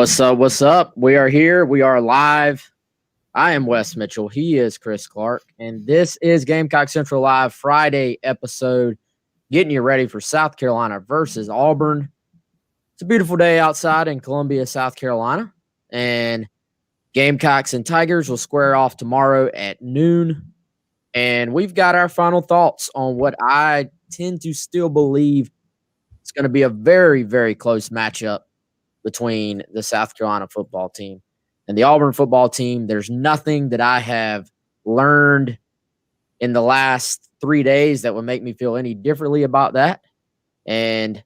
What's up? What's up? We are here. We are live. I am Wes Mitchell. He is Chris Clark. And this is Gamecock Central Live Friday episode, getting you ready for South Carolina versus Auburn. It's a beautiful day outside in Columbia, South Carolina. And Gamecocks and Tigers will square off tomorrow at noon. And we've got our final thoughts on what I tend to still believe it's going to be a very, very close matchup between the South Carolina football team and the Auburn football team. There's nothing that I have learned in the last 3 days that would make me feel any differently about that. And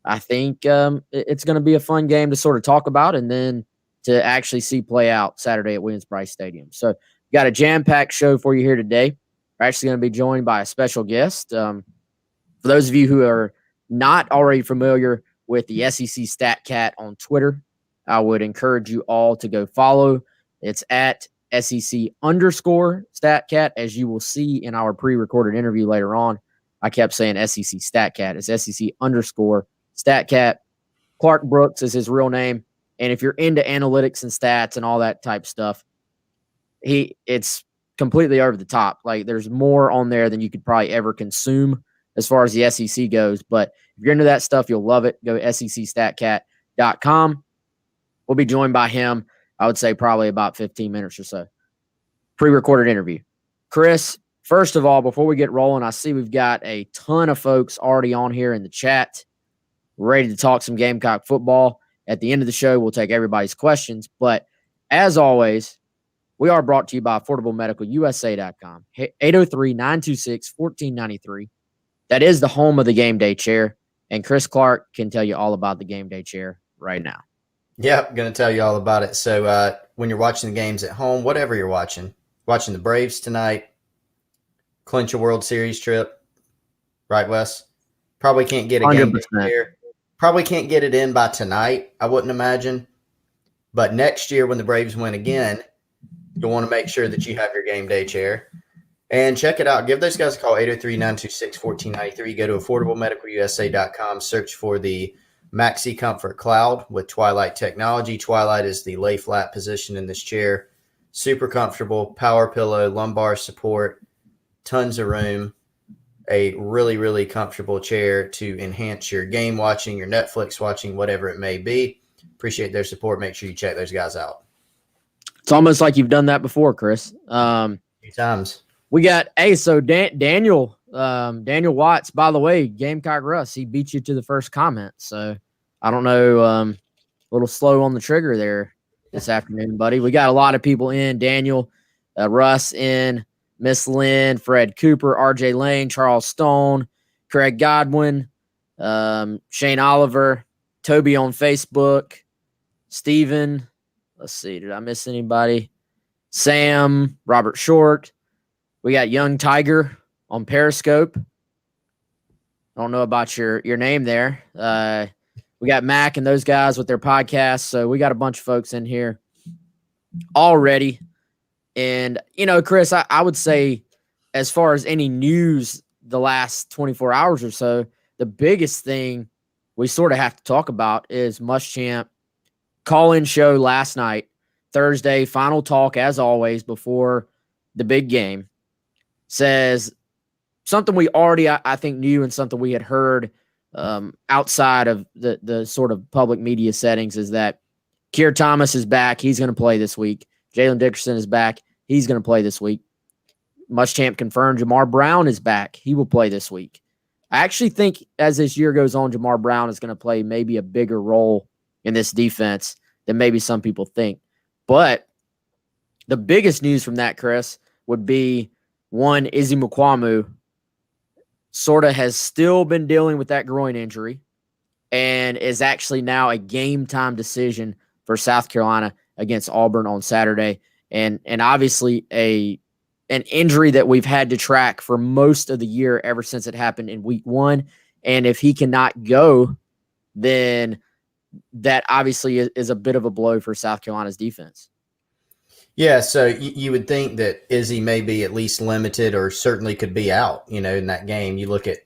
I think it's going to be a fun game to sort of talk about and then to actually see play out Saturday at Williams-Brice Stadium. So we've got a jam-packed show for you here today. We're actually going to be joined by a special guest. For those of you who are not already familiar with the SEC StatCat on Twitter, I would encourage you all to go follow. It's at SEC_StatCat, as you will see in our pre-recorded interview later on. I kept saying SEC StatCat. It's SEC_StatCat. Clark Brooks is his real name. And if you're into analytics and stats and all that type stuff, it's completely over the top. Like, there's more on there than you could probably ever consume as far as the SEC goes. But if you're into that stuff, you'll love it. Go to SECStatCat.com. We'll be joined by him, I would say probably about 15 minutes or so. Pre-recorded interview. Chris, first of all, before we get rolling, I see we've got a ton of folks already on here in the chat, ready to talk some Gamecock football. At the end of the show, we'll take everybody's questions. But as always, we are brought to you by AffordableMedicalUSA.com. 803-926-1493. That is the home of the game day chair. And Chris Clark can tell you all about the game day chair right now. Yep, going to tell you all about it. So when you're watching the games at home, whatever you're watching the Braves tonight, clinch a World Series trip, right, Wes? Probably can't get a game day chair. Probably can't get it in by tonight, I wouldn't imagine. But next year when the Braves win again, you'll want to make sure that you have your game day chair. And check it out. Give those guys a call, 803-926-1493. Go to AffordableMedicalUSA.com. Search for the Maxi Comfort Cloud with Twilight technology. Twilight is the lay flat position in this chair. Super comfortable, power pillow, lumbar support, tons of room. A really, really comfortable chair to enhance your game watching, your Netflix watching, whatever it may be. Appreciate their support. Make sure you check those guys out. It's almost like you've done that before, Chris. A few times. We got, Daniel Watts, by the way, Gamecock Russ, he beat you to the first comment. So I don't know, a little slow on the trigger there this afternoon, buddy. We got a lot of people in. Daniel, Russ in, Miss Lynn, Fred Cooper, RJ Lane, Charles Stone, Craig Godwin, Shane Oliver, Toby on Facebook, Steven. Let's see, did I miss anybody? Sam, Robert Short. We got Young Tiger on Periscope. I don't know about your name there. We got Mac and those guys with their podcasts. So we got a bunch of folks in here already. And, Chris, I would say as far as any news the last 24 hours or so, the biggest thing we sort of have to talk about is Muschamp call-in show last night, Thursday, final talk as always before the big game. Says something we already, I think, knew and something we had heard outside of the sort of public media settings is that Keir Thomas is back. He's going to play this week. Jalen Dickerson is back. He's going to play this week. Muschamp confirmed Jamar Brown is back. He will play this week. I actually think as this year goes on, Jamar Brown is going to play maybe a bigger role in this defense than maybe some people think. But the biggest news from that, Chris, would be one, Izzy Mukwamu sort of has still been dealing with that groin injury and is actually now a game-time decision for South Carolina against Auburn on Saturday. And obviously an injury that we've had to track for most of the year ever since it happened in week 1. And if he cannot go, then that obviously is a bit of a blow for South Carolina's defense. Yeah, so you would think that Izzy may be at least limited or certainly could be out, in that game. You look at,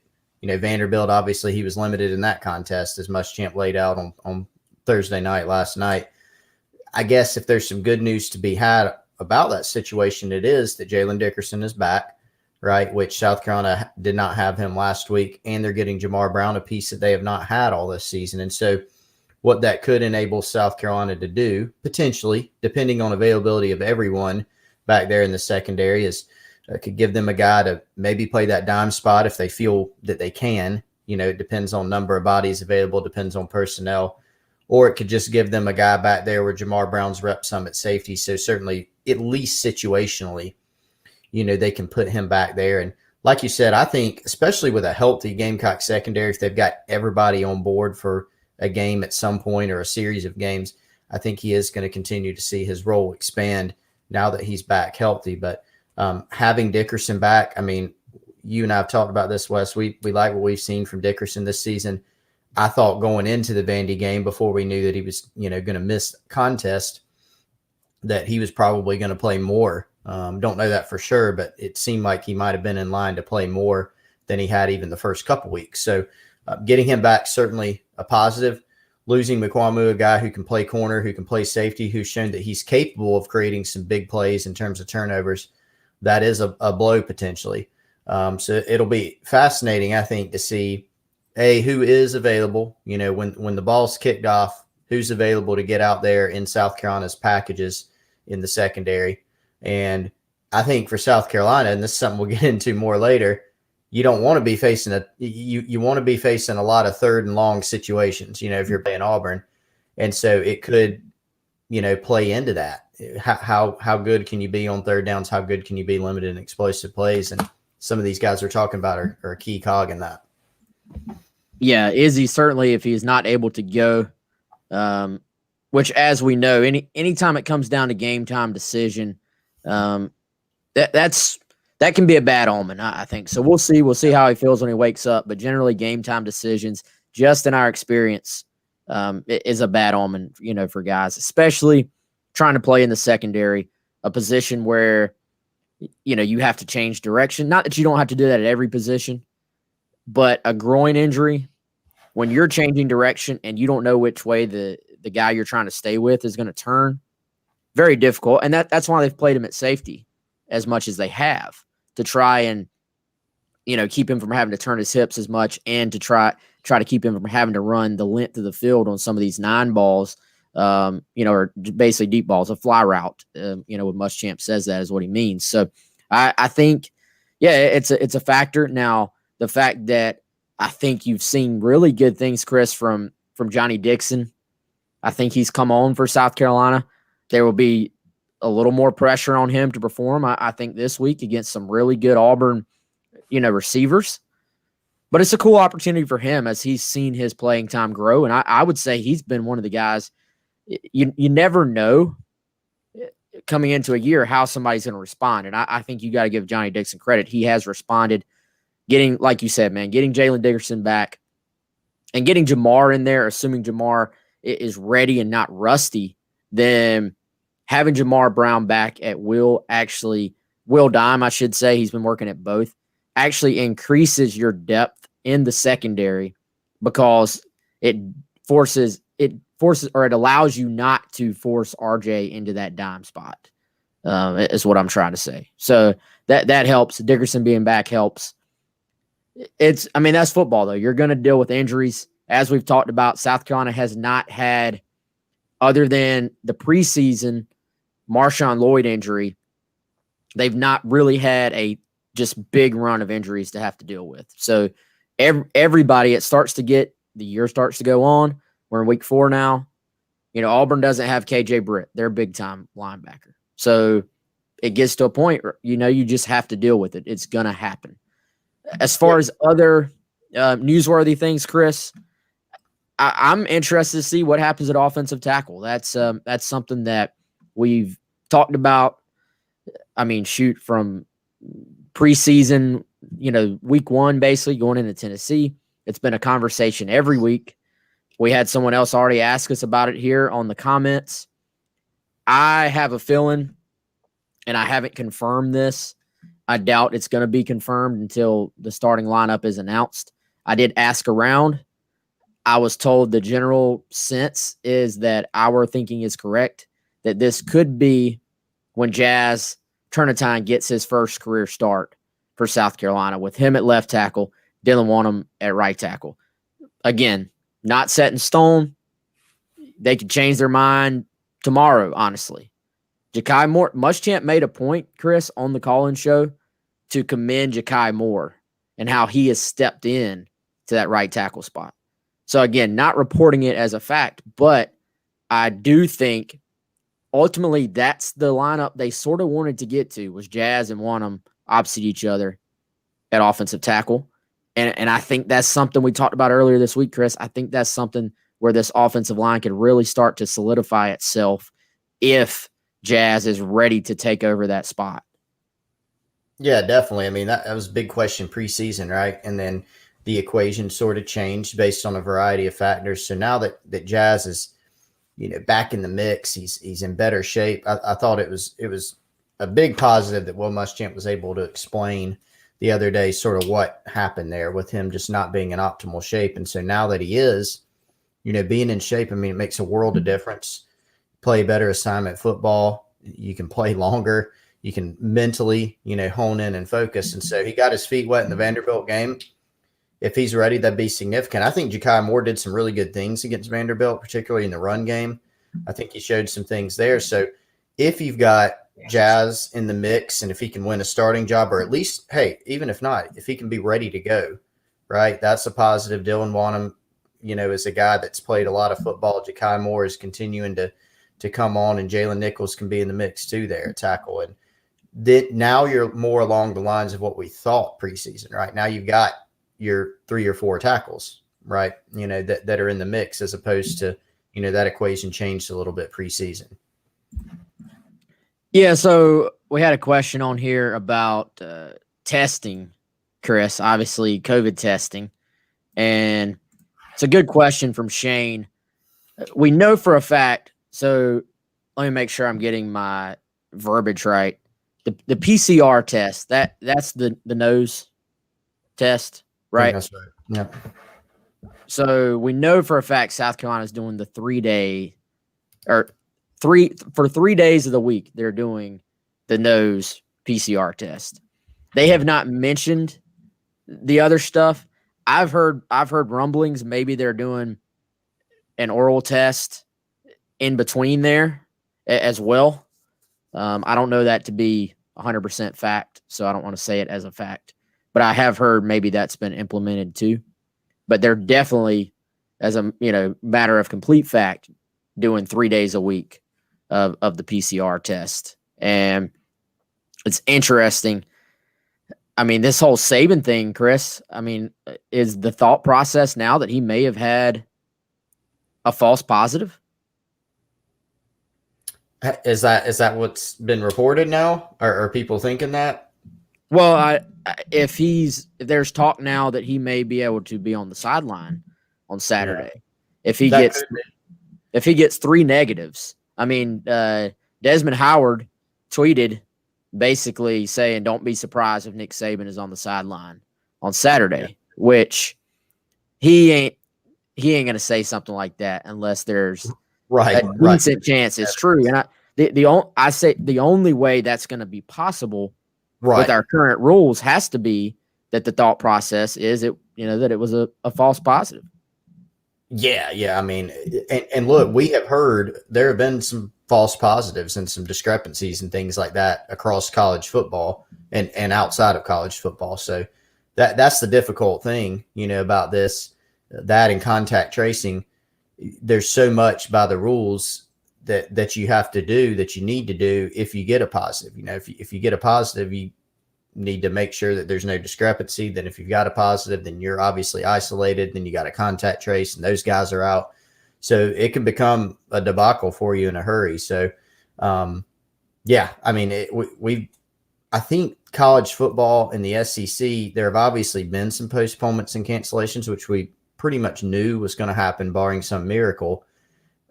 Vanderbilt, obviously he was limited in that contest as Muschamp laid out on Thursday night last night. I guess if there's some good news to be had about that situation, it is that Jalen Dickerson is back, right? Which South Carolina did not have him last week, and they're getting Jamar Brown, a piece that they have not had all this season. And so what that could enable South Carolina to do, potentially, depending on availability of everyone back there in the secondary, is could give them a guy to maybe play that dime spot if they feel that they can. It depends on number of bodies available, depends on personnel. Or it could just give them a guy back there where Jamar Brown's rep some at safety. So certainly, at least situationally, they can put him back there. And like you said, I think, especially with a healthy Gamecock secondary, if they've got everybody on board for a game at some point or a series of games, I think he is going to continue to see his role expand now that he's back healthy. But having Dickerson back, I mean, you and I have talked about this, Wes. We like what we've seen from Dickerson this season. I thought going into the Vandy game, before we knew that he was, going to miss contest, that he was probably going to play more. Don't know that for sure, but it seemed like he might have been in line to play more than he had even the first couple weeks. So getting him back, certainly a positive. Losing Mukwamu, a guy who can play corner, who can play safety, who's shown that he's capable of creating some big plays in terms of turnovers, that is a blow potentially. So it'll be fascinating, I think, to see who is available, when the ball's kicked off, who's available to get out there in South Carolina's packages in the secondary. And I think for South Carolina, and this is something we'll get into more later, you don't want to be facing you want to be facing a lot of third and long situations, if you're playing Auburn. And so it could, play into that. How good can you be on third downs? How good can you be limited in explosive plays? And some of these guys we're talking about are a key cog in that. Yeah, Izzy certainly, if he's not able to go, which as we know, anytime it comes down to game time decision, that can be a bad omen, I think. So we'll see. We'll see how he feels when he wakes up. But generally, game time decisions, just in our experience, is a bad omen, for guys, especially trying to play in the secondary, a position where, you have to change direction. Not that you don't have to do that at every position, but a groin injury, when you're changing direction and you don't know which way the guy you're trying to stay with is going to turn, very difficult. And that's why they've played him at safety as much as they have, to try and, keep him from having to turn his hips as much, and to try to keep him from having to run the length of the field on some of these 9 balls, or basically deep balls, a fly route. What Muschamp says that is what he means. So I think, it's a factor. Now, the fact that I think you've seen really good things, Chris, from Johnny Dixon. I think he's come on for South Carolina. There will be a little more pressure on him to perform, I think, this week against some really good Auburn, receivers. But it's a cool opportunity for him as he's seen his playing time grow. And I would say he's been one of the guys, you never know coming into a year how somebody's going to respond. And I think you got to give Johnny Dixon credit. He has responded, getting, like you said, man, getting Jalen Dickerson back and getting Jamar in there, assuming Jamar is ready and not rusty, then having Jamar Brown back at Will Dime, I should say, he's been working at both, actually increases your depth in the secondary, because it allows you not to force RJ into that dime spot, is what I'm trying to say. So that helps. Dickerson being back helps. That's football, though. You're going to deal with injuries. As we've talked about, South Carolina has not had, other than the preseason Marshawn Lloyd injury, they've not really had a just big run of injuries to have to deal with. So everybody, the year starts to go on. We're in week 4 now. Auburn doesn't have KJ Britt, their big time linebacker. So it gets to a point where, you just have to deal with it. It's going to happen. As far as other newsworthy things, Chris, I'm interested to see what happens at offensive tackle. That's something that we've talked about. From preseason, week 1, basically going into Tennessee, it's been a conversation every week. We had someone else already ask us about it here on the comments. I have a feeling, and I haven't confirmed this, I doubt it's going to be confirmed until the starting lineup is announced. I did ask around. I was told the general sense is that our thinking is correct, that this could be when Jazz Turnitine gets his first career start for South Carolina, with him at left tackle, Dylan Wonnum at right tackle. Again, not set in stone. They could change their mind tomorrow, honestly. Ja'Kai Moore, Muschamp made a point, Chris, on the call-in show to commend Ja'Kai Moore and how he has stepped in to that right tackle spot. So, again, not reporting it as a fact, but I do think ultimately that's the lineup they sort of wanted to get to, was Jazz and Wonnum opposite each other at offensive tackle. And I think that's something we talked about earlier this week, Chris. I think that's something where this offensive line could really start to solidify itself if Jazz is ready to take over that spot. Yeah, definitely. I mean, that was a big question preseason, right? And then the equation sort of changed based on a variety of factors. So now that Jazz is, back in the mix, he's in better shape. I thought it was a big positive that Will Muschamp was able to explain the other day sort of what happened there with him just not being in optimal shape. And so now that he is, being in shape, I mean, it makes a world of difference. Play better assignment football. You can play longer. You can mentally, hone in and focus. And so he got his feet wet in the Vanderbilt game. If he's ready, that'd be significant. I think Ja'Kai Moore did some really good things against Vanderbilt, particularly in the run game. I think he showed some things there. So if you've got Jazz in the mix and if he can win a starting job, or at least, hey, even if not, if he can be ready to go, right, that's a positive. Dylan Wonnum, is a guy that's played a lot of football. Ja'Kai Moore is continuing to come on, and Jalen Nichols can be in the mix too there at tackle. And now you're more along the lines of what we thought preseason, right? Now you've got your 3 or 4 tackles, right, that are in the mix, as opposed to, that equation changed a little bit preseason. Yeah, so we had a question on here about testing, Chris, obviously COVID testing. And it's a good question from Shane. We know for a fact, so let me make sure I'm getting my verbiage right. The PCR test, that's the nose test, right? That's right. Yeah. So we know for a fact South Carolina is doing the 3-day or 3 days of the week. They're doing the nose PCR test. They have not mentioned the other stuff. I've heard rumblings. Maybe they're doing an oral test in between there as well. I don't know that to be 100% fact, so I don't want to say it as a fact. But I have heard maybe that's been implemented too. But they're definitely, as a matter of complete fact, doing 3 days a week of the PCR test. And it's interesting. I mean, this whole Saban thing, Chris, I mean, is the thought process now that he may have had a false positive? Is that what's been reported now? Are people thinking that? Well, if there's talk now that he may be able to be on the sideline on Saturday, if he gets 3 negatives. I mean, Desmond Howard tweeted basically saying, "Don't be surprised if Nick Saban is on the sideline on Saturday," which he ain't going to say something like that unless there's a decent chance it's true. And I say the only way that's going to be possible with our current rules has to be that the thought process is that it was a false positive. Yeah. I mean, and look, we have heard there have been some false positives and some discrepancies and things like that across college football and outside of college football. So that's the difficult thing, about this, that and contact tracing. There's so much by the rules that you have to do, that you need to do if you get a positive. If you get a positive, you need to make sure that there's no discrepancy. Then if you've got a positive, then you're obviously isolated. Then you got a contact trace and those guys are out. So it can become a debacle for you in a hurry. So, I mean, I think college football in the SEC, there have obviously been some postponements and cancellations, which we pretty much knew was going to happen barring some miracle.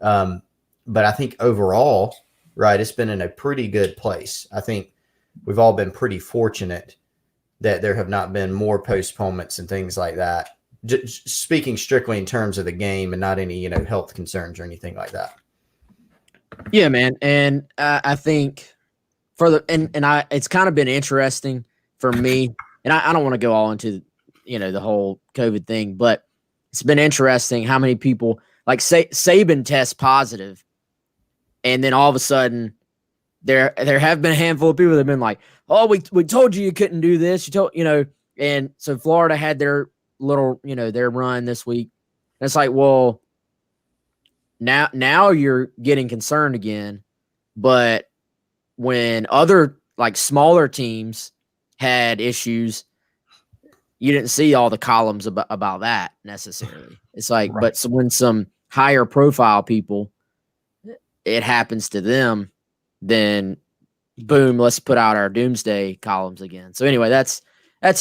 But I think overall, right, it's been in a pretty good place. I think we've all been pretty fortunate that there have not been more postponements and things like that. Just speaking strictly in terms of the game and not any, health concerns or anything like that. Yeah, man. And I think it's kind of been interesting for me. And I don't want to go all into, the whole COVID thing, but it's been interesting how many people like Saban tests positive, and then all of a sudden there have been a handful of people that have been like, "Oh, we told you couldn't do this." And so Florida had their little, their run this week. And it's like, well, now you're getting concerned again, but when other like smaller teams had issues, you didn't see all the columns about that necessarily. It's like, right. But when some higher profile people, it happens to them, then boom, let's put out our doomsday columns again. So anyway, that's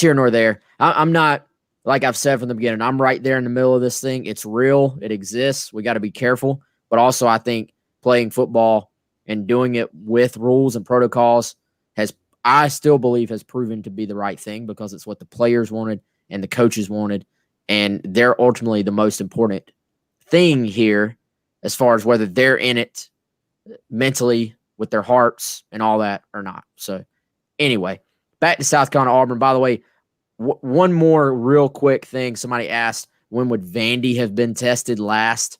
here nor there. I'm not, like I've said from the beginning, I'm right there in the middle of this thing. It's real. It exists. We got to be careful. But also I think playing football and doing it with rules and protocols I still believe has proven to be the right thing, because it's what the players wanted and the coaches wanted. And they're ultimately the most important thing here as far as whether they're in it mentally with their hearts and all that or not. So anyway, back to South Carolina Auburn. By the way, one more real quick thing. Somebody asked, when would Vandy have been tested last?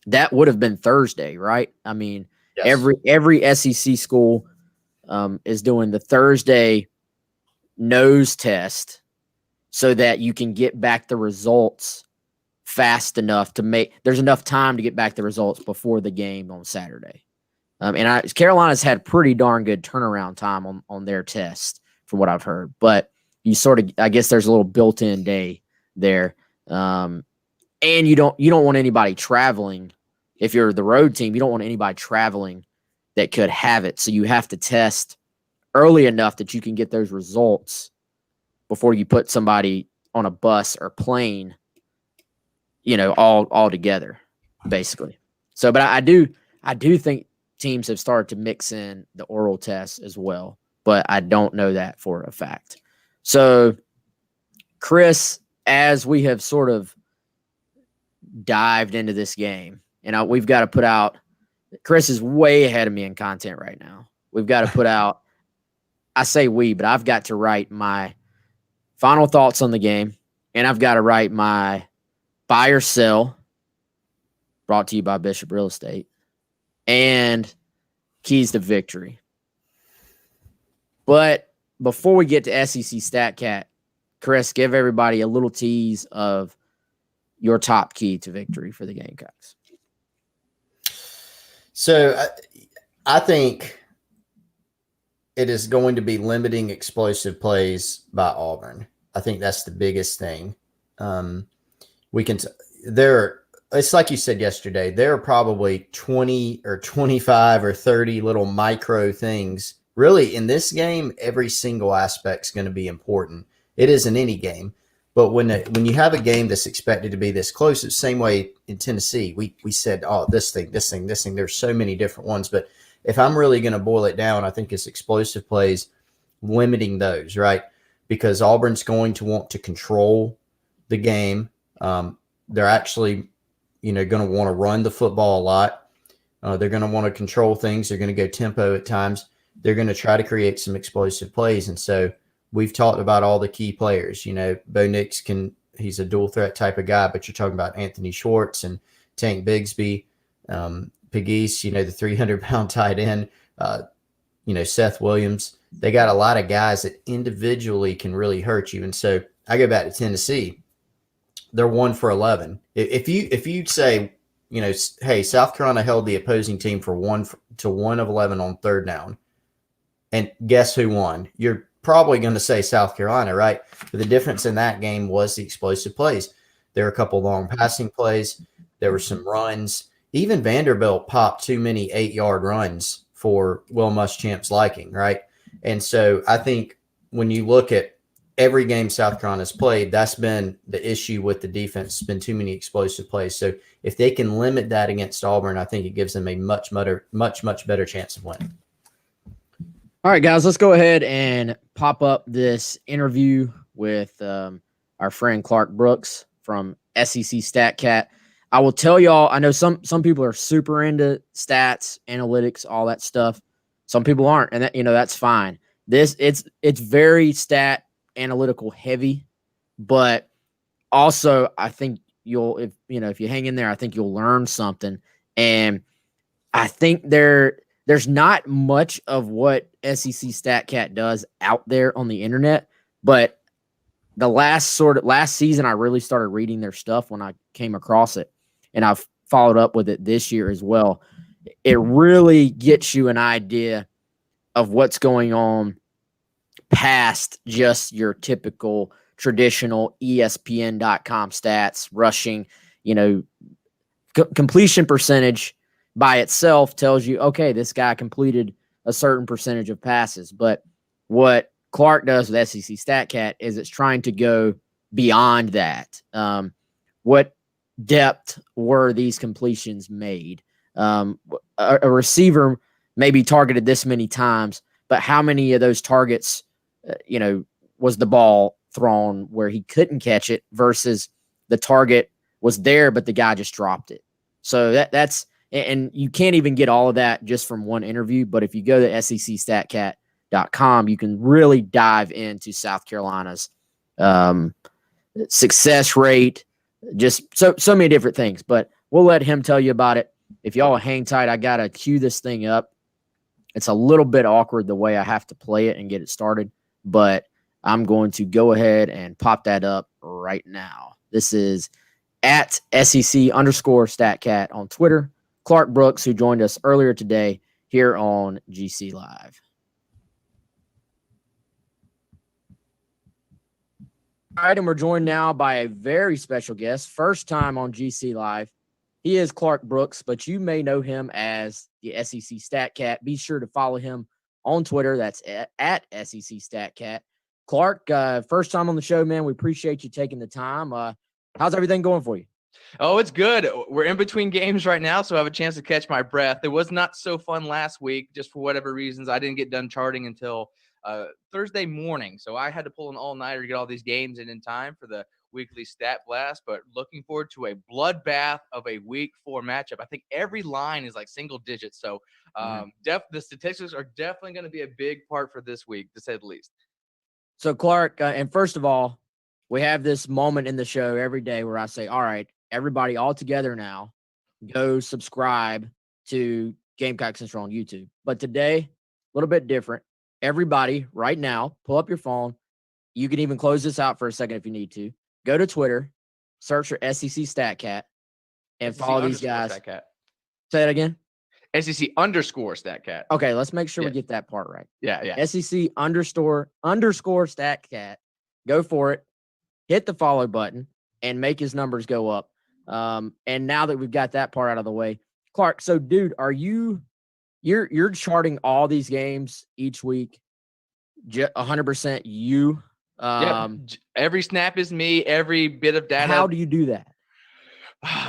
That would have been Thursday, right? I mean, yes. Every SEC school is doing the Thursday nose test so that you can get back the results fast enough there's enough time to get back the results before the game on Saturday. Carolina's had pretty darn good turnaround time on their test from what I've heard, but you sort of, I guess there's a little built-in day there. And you don't want anybody traveling. If you're the road team, you don't want anybody traveling that could have it. So you have to test early enough that you can get those results before you put somebody on a bus or plane, all together, basically. So, but I do think teams have started to mix in the oral tests as well, but I don't know that for a fact. So, Chris, as we have sort of dived into this game, and we've got to put out, Chris is way ahead of me in content right now. We've got to put out, I say we, but I've got to write my final thoughts on the game, and I've got to write my buy or sell, brought to you by Bishop Real Estate, and keys to victory. But before we get to SEC StatCat, Chris, give everybody a little tease of your top key to victory for the Gamecocks. So I think it is going to be limiting explosive plays by Auburn. I think that's the biggest thing. It's like you said yesterday, there are probably 20 or 25 or 30 little micro things. Really, in this game, every single aspect is going to be important. It isn't any game. But when you have a game that's expected to be this close, it's the same way in Tennessee. We said, oh, this thing. There's so many different ones. But if I'm really going to boil it down, I think it's explosive plays, limiting those, right? Because Auburn's going to want to control the game. They're actually, going to want to run the football a lot. They're going to want to control things. They're going to go tempo at times. They're going to try to create some explosive plays. And so we've talked about all the key players. Bo Nix he's a dual threat type of guy, but you're talking about Anthony Schwartz and Tank Bigsby, Pegues, the 300-pound tight end, Seth Williams. They got a lot of guys that individually can really hurt you. And so I go back to Tennessee. They're 1 for 11. If you say, hey, South Carolina held the opposing team for 1 of 11 on third down, and guess who won? You're probably going to say South Carolina, right? But the difference in that game was the explosive plays. There were a couple long passing plays. There were some runs. Even Vanderbilt popped too many 8-yard runs for Will Muschamp's liking, right? And so I think when you look at every game South Carolina's played, that's been the issue with the defense. It's been too many explosive plays. So if they can limit that against Auburn, I think it gives them a much better chance of winning. All right, guys, let's go ahead and pop up this interview with our friend Clark Brooks from SEC StatCat. I will tell y'all, I know some people are super into stats, analytics, all that stuff. Some people aren't, and that, that's fine. It's very stat analytical heavy, but also I think if you hang in there, I think you'll learn something. And I think there's not much of what SEC StatCat does out there on the internet, but the last season I really started reading their stuff when I came across it, and I've followed up with it this year as well. It really gets you an idea of what's going on past just your typical traditional ESPN.com stats, rushing, completion percentage by itself tells you, okay, this guy completed a certain percentage of passes. But what Clark does with SEC StatCat is it's trying to go beyond that. What depth were these completions made? A receiver maybe targeted this many times, but how many of those targets, was the ball thrown where he couldn't catch it versus the target was there, but the guy just dropped it. So that's, and you can't even get all of that just from one interview. But if you go to SECStatCat.com, you can really dive into South Carolina's success rate, just so many different things. But we'll let him tell you about it. If y'all hang tight, I got to cue this thing up. It's a little bit awkward the way I have to play it and get it started, but I'm going to go ahead and pop that up right now. This is at SEC_StatCat on Twitter. Clark Brooks, who joined us earlier today here on GC Live. All right, and we're joined now by a very special guest, first time on GC Live. He is Clark Brooks, but you may know him as the SEC StatCat. Be sure to follow him on Twitter. That's at SEC StatCat. Clark, first time on the show, man. We appreciate you taking the time. How's everything going for you? Oh, it's good. We're in between games right now, so I have a chance to catch my breath. It was not so fun last week, just for whatever reasons. I didn't get done charting until Thursday morning, so I had to pull an all-nighter to get all these games in time for the weekly stat blast. But looking forward to a bloodbath of a week 4 matchup. I think every line is like single digits, so the statistics are definitely going to be a big part for this week, to say the least. So, Clark, and first of all, we have this moment in the show every day where I say, all right, everybody all together now, go subscribe to Gamecock Central on YouTube. But today, a little bit different. Everybody right now, pull up your phone. You can even close this out for a second if you need to. Go to Twitter, search for SEC StatCat, and follow these guys. StatCat. Say it again. SEC_StatCat. Okay, let's make sure we get that part right. Yeah. SEC_StatCat. Go for it. Hit the follow button and make his numbers go up. And now that we've got that part out of the way, Clark, so dude, are you're charting all these games each week, 100% you? Every snap is me, every bit of data. How do you do that?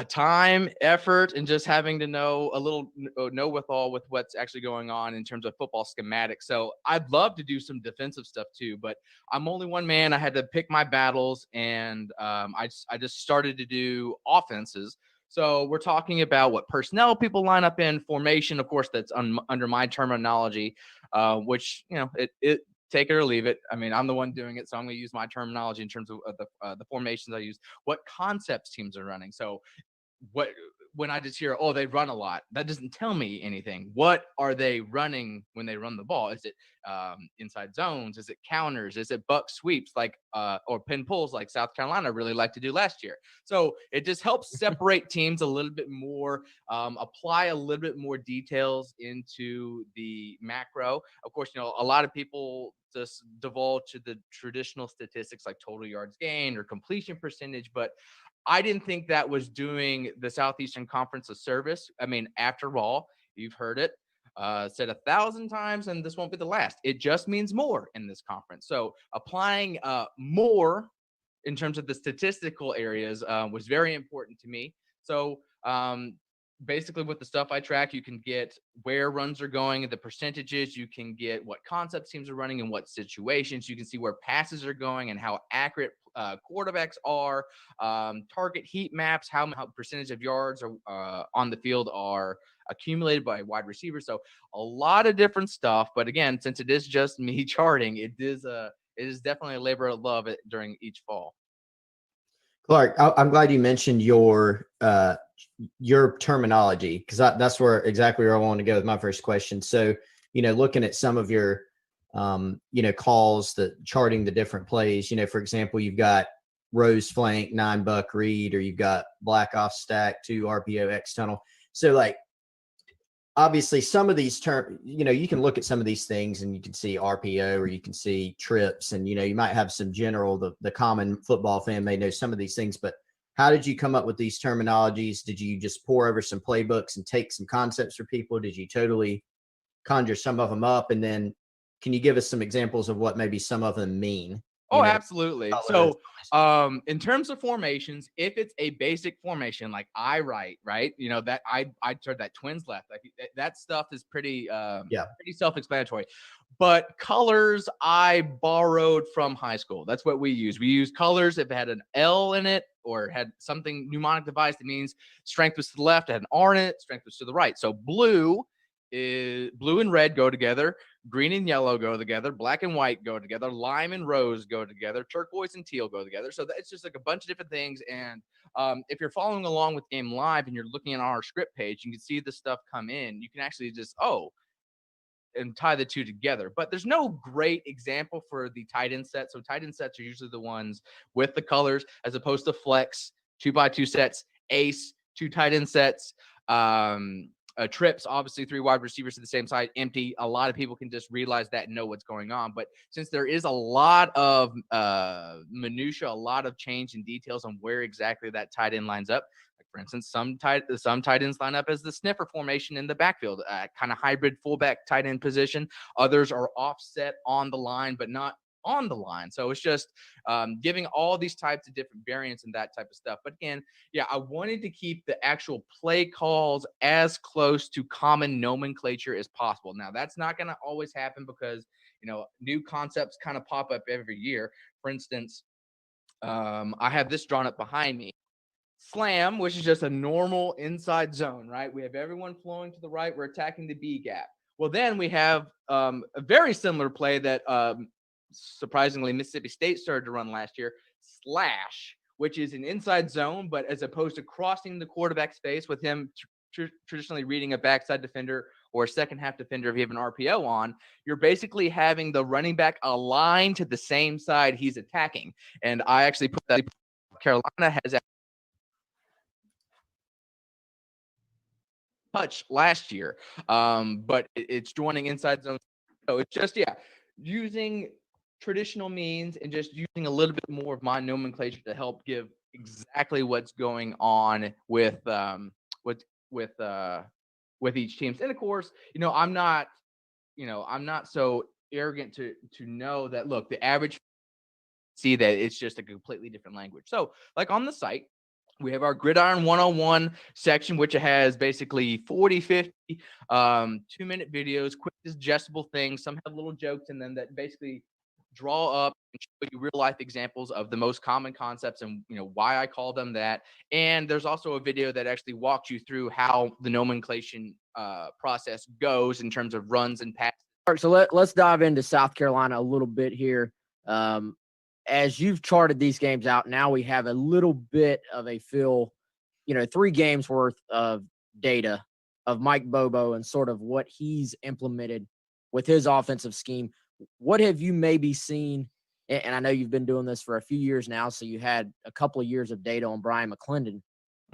Time, effort, and just having to know a little know-withal with what's actually going on in terms of football schematics. So I'd love to do some defensive stuff too, but I'm only one man. I had to pick my battles, and I just started to do offenses. So we're talking about what personnel people line up in, formation, of course, that's under my terminology, which, it take it or leave it. I mean, I'm the one doing it, so I'm going to use my terminology in terms of the formations I use, what concepts teams are running. So when I just hear, they run a lot, that doesn't tell me anything. What are they running when they run the ball? Is it inside zones? Is it counters? Is it buck sweeps or pin pulls like South Carolina really liked to do last year? So it just helps separate teams a little bit more, apply a little bit more details into the macro. Of course, a lot of people just divulge to the traditional statistics like total yards gained or completion percentage, but I didn't think that was doing the Southeastern Conference a service. I mean, after all, you've heard it said 1,000 times, and this won't be the last. It just means more in this conference. So applying more in terms of the statistical areas was very important to me. So basically with the stuff I track, you can get where runs are going, the percentages. You can get what concept teams are running in what situations. You can see where passes are going and how accurate quarterbacks are. Target heat maps, how percentage of yards are on the field are accumulated by wide receivers. So a lot of different stuff. But again, since it is just me charting, it is definitely a labor of love during each fall. Clark, I'm glad you mentioned your terminology, because that's exactly where I want to go with my first question. So, looking at some of your, calls, charting the different plays, for example, you've got Rose flank, 9-buck read, or you've got black off stack, 2 RPO X tunnel. So like, obviously some of these terms, you can look at some of these things and you can see RPO or you can see trips, and, you might have some general, the common football fan may know some of these things, but how did you come up with these terminologies? Did you just pour over some playbooks and take some concepts for people? Did you totally conjure some of them up? And then can you give us some examples of what maybe some of them mean? Oh, absolutely. So in terms of formations, if it's a basic formation like I write, right, that I started that twins left, like that stuff is pretty self-explanatory. But colors I borrowed from high school. That's what we use. We use colors if it had an L in it or had something mnemonic device that means strength was to the left, it had an R in it, strength was to the right. So blue and red go together, green and yellow go together, black and white go together, lime and rose go together, turquoise and teal go together. So it's just like a bunch of different things. And if you're following along with Game Live and you're looking at our script page, you can see this stuff come in. You can actually just and tie the two together. But there's no great example for the tight end set. So tight end sets are usually the ones with the colors, as opposed to flex, 2x2 sets, ace, 2 tight end sets, trips, obviously 3 wide receivers to the same side, empty. A lot of people can just realize that and know what's going on. But since there is a lot of minutia, a lot of change in details on where exactly that tight end lines up, like for instance, some tight ends line up as the sniffer formation in the backfield, kind of hybrid fullback tight end position. Others are offset on the line, but not on the line. So it's just giving all these types of different variants and that type of stuff. But again, I wanted to keep the actual play calls as close to common nomenclature as possible. Now, that's not going to always happen because, new concepts kind of pop up every year. For instance, I have this drawn up behind me. Slam, which is just a normal inside zone, right? We have everyone flowing to the right. We're attacking the B gap. Well, then we have a very similar play that surprisingly Mississippi State started to run last year, slash, which is an inside zone, but as opposed to crossing the quarterback space with him traditionally reading a backside defender or a second half defender if you have an RPO on, you're basically having the running back align to the same side he's attacking. And I actually put that Carolina has touch last year, but it's joining inside zone. So it's just, using traditional means and just using a little bit more of my nomenclature to help give exactly what's going on with each teams. And of course, I'm not so arrogant to know that, look, the average see that it's just a completely different language. So like on the site, we have our Gridiron 101 section, which has basically 40, 50 2-minute videos, quick digestible things. Some have little jokes in them that basically draw up and show you real life examples of the most common concepts and why I call them that. And there's also a video that actually walks you through how the nomenclature process goes in terms of runs and passes. All right, so let's dive into South Carolina a little bit here. As you've charted these games out, now we have a little bit of a feel, 3 games worth of data of Mike Bobo and sort of what he's implemented with his offensive scheme. What have you maybe seen? And I know you've been doing this for a few years now, so you had a couple of years of data on Brian McClendon.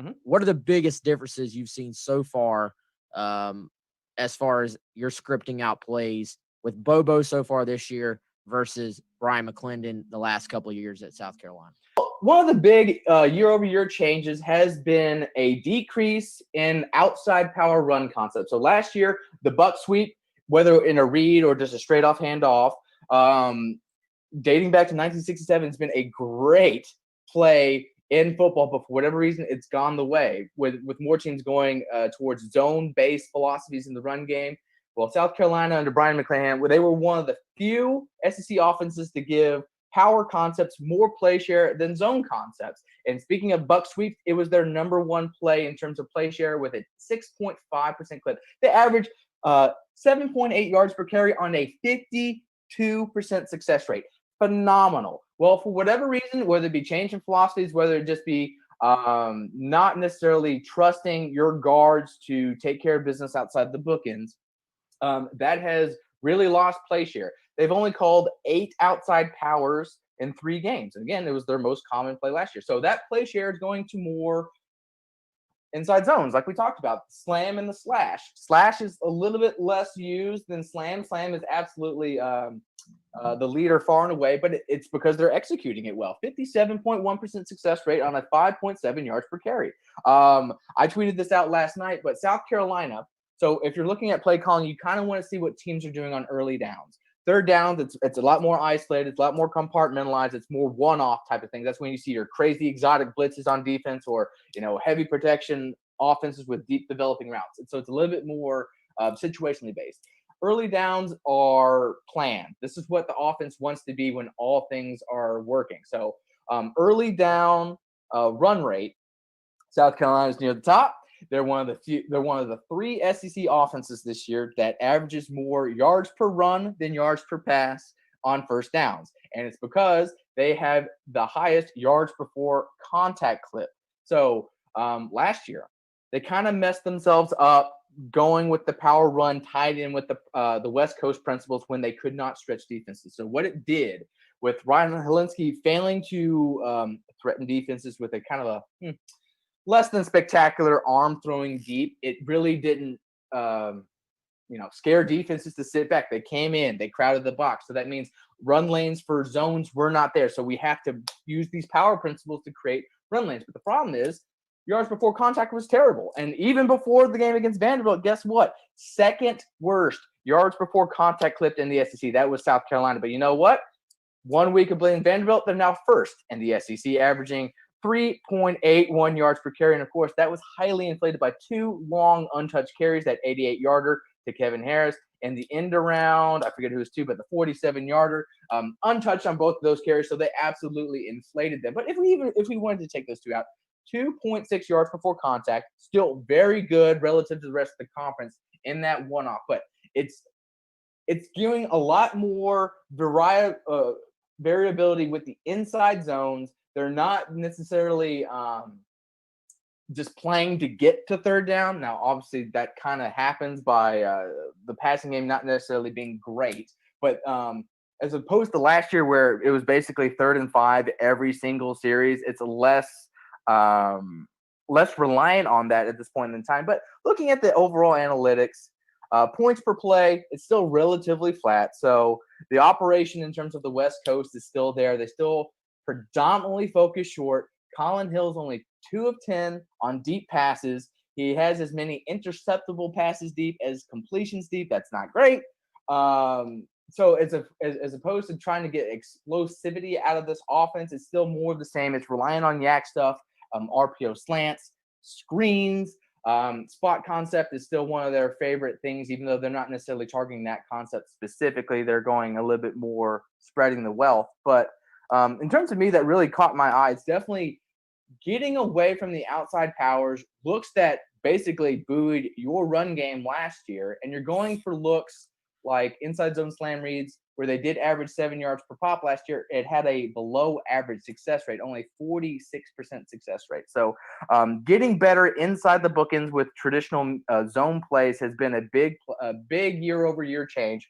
Mm-hmm. What are the biggest differences you've seen so far as far as your scripting out plays with Bobo so far this year versus Brian McClendon the last couple of years at South Carolina? One of the big year-over-year changes has been a decrease in outside power run concept. So last year, the buck sweep, whether in a read or just a straight-off handoff, dating back to 1967, has been a great play in football, but for whatever reason, it's gone the way with more teams going towards zone-based philosophies in the run game. Well, South Carolina under Brian McClanahan, they were one of the few SEC offenses to give power concepts more play share than zone concepts. And speaking of buck sweeps, it was their number one play in terms of play share with a 6.5% clip. They averaged 7.8 yards per carry on a 52% success rate. Phenomenal. Well, for whatever reason, whether it be changing philosophies, whether it just be not necessarily trusting your guards to take care of business outside the bookends, that has really lost play share. They've only called 8 outside powers in 3 games. And again, it was their most common play last year. So that play share is going to more inside zones, like we talked about, slam and the slash. Slash is a little bit less used than slam. Slam is absolutely the leader far and away, but it's because they're executing it well. 57.1% success rate on a 5.7 yards per carry. I tweeted this out last night, but South Carolina. So if you're looking at play calling, you kind of want to see what teams are doing on early downs. Third down, it's a lot more isolated, it's a lot more compartmentalized, it's more one-off type of thing. That's when you see your crazy exotic blitzes on defense, or heavy protection offenses with deep developing routes. And so it's a little bit more situationally based. Early downs are planned. This is what the offense wants to be when all things are working. So early down run rate, South Carolina is near the top. They're one of the 3 SEC offenses this year that averages more yards per run than yards per pass on first downs. And it's because they have the highest yards before contact clip. So last year, they kind of messed themselves up going with the power run tied in with the West Coast principles when they could not stretch defenses. So what it did with Ryan Helinski failing to threaten defenses with a kind of a less than spectacular arm throwing deep, it really didn't scare defenses to sit back. They came in, they crowded the box. So that means run lanes for zones were not there. So we have to use these power principles to create run lanes. But the problem is yards before contact was terrible. And even before the game against Vanderbilt, guess what? Second worst yards before contact clipped in the SEC. That was South Carolina. But you know what? 1 week of playing Vanderbilt, they're now first in the SEC, averaging 3.81 yards per carry. And of course, that was highly inflated by 2 long untouched carries, that 88-yarder to Kevin Harris, and the end around, I forget who was 2, but the 47-yarder, untouched on both of those carries. So they absolutely inflated them. But if we wanted to take those 2 out, 2.6 yards before contact, still very good relative to the rest of the conference in that one-off. But it's giving a lot more variability with the inside zones. They're not necessarily just playing to get to third down. Now, obviously, that kind of happens by the passing game not necessarily being great. But as opposed to last year where it was basically 3rd and 5 every single series, it's less reliant on that at this point in time. But looking at the overall analytics, points per play, it's still relatively flat. So the operation in terms of the West Coast is still there. They still predominantly focus short. Colin Hill's only 2 of 10 on deep passes. He has as many interceptable passes deep as completions deep. That's not great. So as opposed to trying to get explosivity out of this offense, it's still more of the same. It's relying on yak stuff, RPO slants, screens. Spot concept is still one of their favorite things, even though they're not necessarily targeting that concept specifically. They're going a little bit more spreading the wealth. But in terms of me, that really caught my eye. It's definitely getting away from the outside powers, looks that basically buoyed your run game last year, and you're going for looks like inside zone slam reads, where they did average 7 yards per pop last year. It had a below average success rate, only 46% success rate. So getting better inside the bookends with traditional zone plays has been a big year over year change.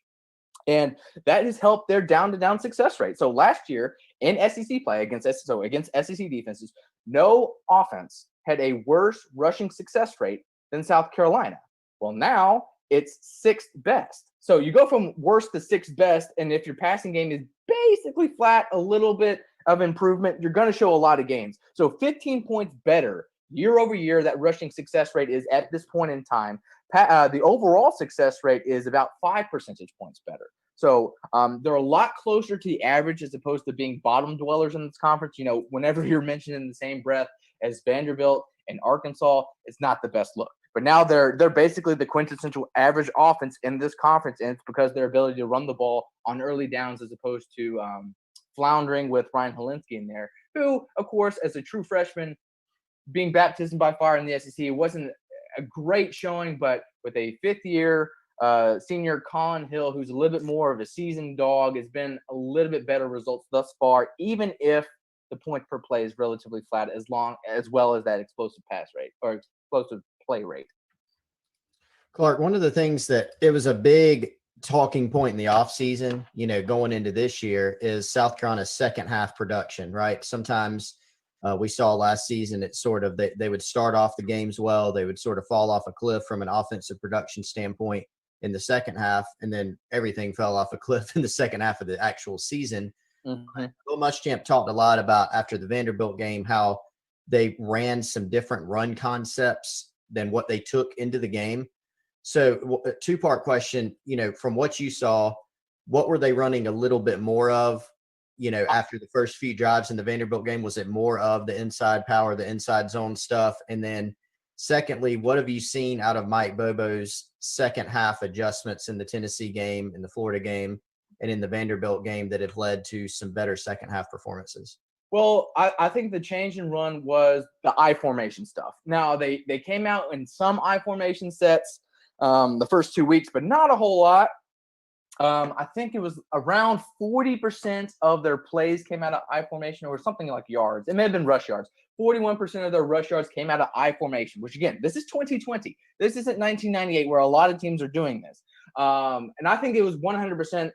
And that has helped their down-to-down success rate. So last year in SEC play against SEC defenses, no offense had a worse rushing success rate than South Carolina. Well, now it's 6th best. So you go from worst to 6th best, and if your passing game is basically flat, a little bit of improvement, you're going to show a lot of gains. So 15 points better year over year, that rushing success rate is at this point in time. the overall success rate is about 5 percentage points better. So they're a lot closer to the average as opposed to being bottom dwellers in this conference. Whenever you're mentioned in the same breath as Vanderbilt and Arkansas, it's not the best look. But now they're basically the quintessential average offense in this conference, and it's because their ability to run the ball on early downs as opposed to floundering with Ryan Helinski in there, who, of course, as a true freshman, being baptized by fire in the SEC, it wasn't a great showing, but with a fifth-year senior Colin Hill, who's a little bit more of a seasoned dog, has been a little bit better results thus far, even if the point per play is relatively flat, as well as that explosive pass rate or explosive play rate. Clark, one of the things that it was a big talking point in the offseason, going into this year, is South Carolina's second half production, right? Sometimes we saw last season, it's sort of they would start off the games well. They would sort of fall off a cliff from an offensive production standpoint in the second half, and then everything fell off a cliff in the second half of the actual season. Mm-hmm. Bill Muschamp talked a lot about, after the Vanderbilt game, how they ran some different run concepts than what they took into the game. So a two-part question, from what you saw, what were they running a little bit more of, after the first few drives in the Vanderbilt game? Was it more of the inside power, the inside zone stuff? And then secondly, what have you seen out of Mike Bobo's second half adjustments in the Tennessee game, in the Florida game, and in the Vanderbilt game that have led to some better second half performances? Well, I think the change in run was the I formation stuff. Now, they came out in some I formation sets the first 2 weeks, but not a whole lot. I think it was around 40% of their plays came out of I formation, or something like yards. It may have been rush yards. 41% of their rush yards came out of I formation, which, again, this is 2020. This isn't 1998 where a lot of teams are doing this. And I think it was 100%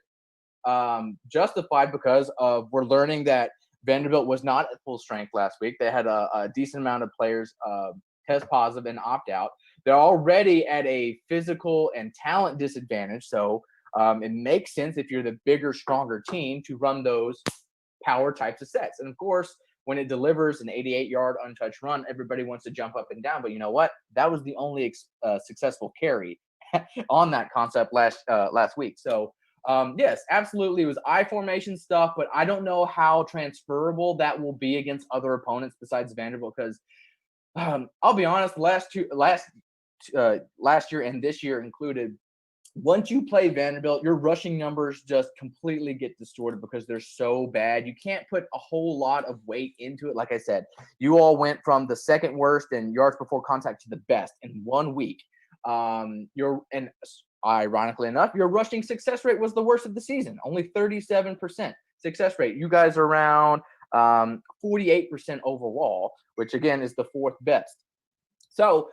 justified because we're learning that Vanderbilt was not at full strength last week. They had a decent amount of players test positive and opt out. They're already at a physical and talent disadvantage. So it makes sense, if you're the bigger, stronger team, to run those power types of sets. And of course, when it delivers an 88-yard untouched run, everybody wants to jump up and down. But you know what? That was the only successful carry on that concept last week. So yes, absolutely, it was I formation stuff, but I don't know how transferable that will be against other opponents besides Vanderbilt, because I'll be honest, last year and this year included, once you play Vanderbilt, your rushing numbers just completely get distorted because they're so bad. You can't put a whole lot of weight into it. Like I said, you all went from the second worst in yards before contact to the best in 1 week. Ironically enough, your rushing success rate was the worst of the season, only 37% success rate. You guys are around 48% overall, which again is the fourth best. So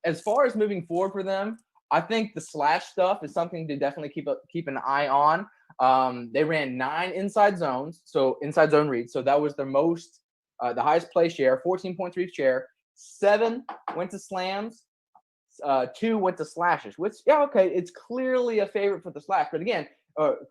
as far as moving forward for them, I think the slash stuff is something to definitely keep an eye on. They ran 9 inside zones, so inside zone reads. So that was their most, the highest play share, 14.3 share. 7 went to slams. 2 went to slashes, which, yeah, okay, it's clearly a favorite for the slash, but again,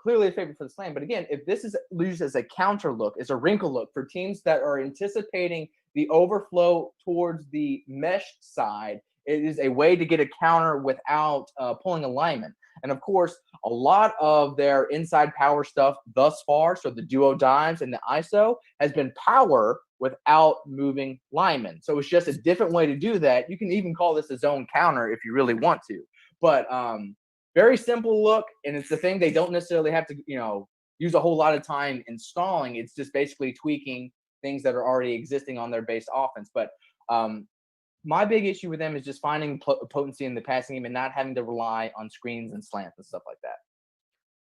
clearly a favorite for the slam. But again, if this is used as a counter look, as a wrinkle look for teams that are anticipating the overflow towards the mesh side, it is a way to get a counter without pulling a lineman. And of course, a lot of their inside power stuff thus far, so the duo dimes and the ISO, has been power without moving linemen. So it's just a different way to do that. You can even call this a zone counter if you really want to. But very simple look, and it's the thing they don't necessarily have to, use a whole lot of time installing. It's just basically tweaking things that are already existing on their base offense. But my big issue with them is just finding potency in the passing game and not having to rely on screens and slants and stuff like that.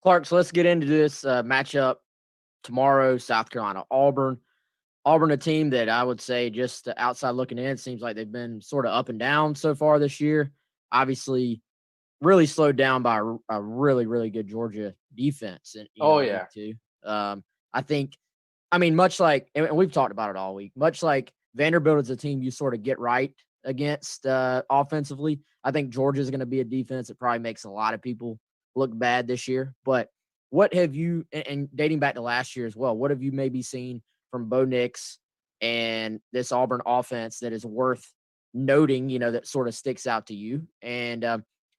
Clark, so let's get into this matchup tomorrow, South Carolina, Auburn. Auburn, a team that I would say, just outside looking in, seems like they've been sort of up and down so far this year. Obviously, really slowed down by a really, really good Georgia defense. And, too. I think, much like, and we've talked about it all week, much like Vanderbilt is a team you sort of get right against offensively. I think Georgia is going to be a defense that probably makes a lot of people look bad this year. But what have you, and dating back to last year as well, what have you maybe seen from Bo Nix and this Auburn offense that is worth noting, that sort of sticks out to you? And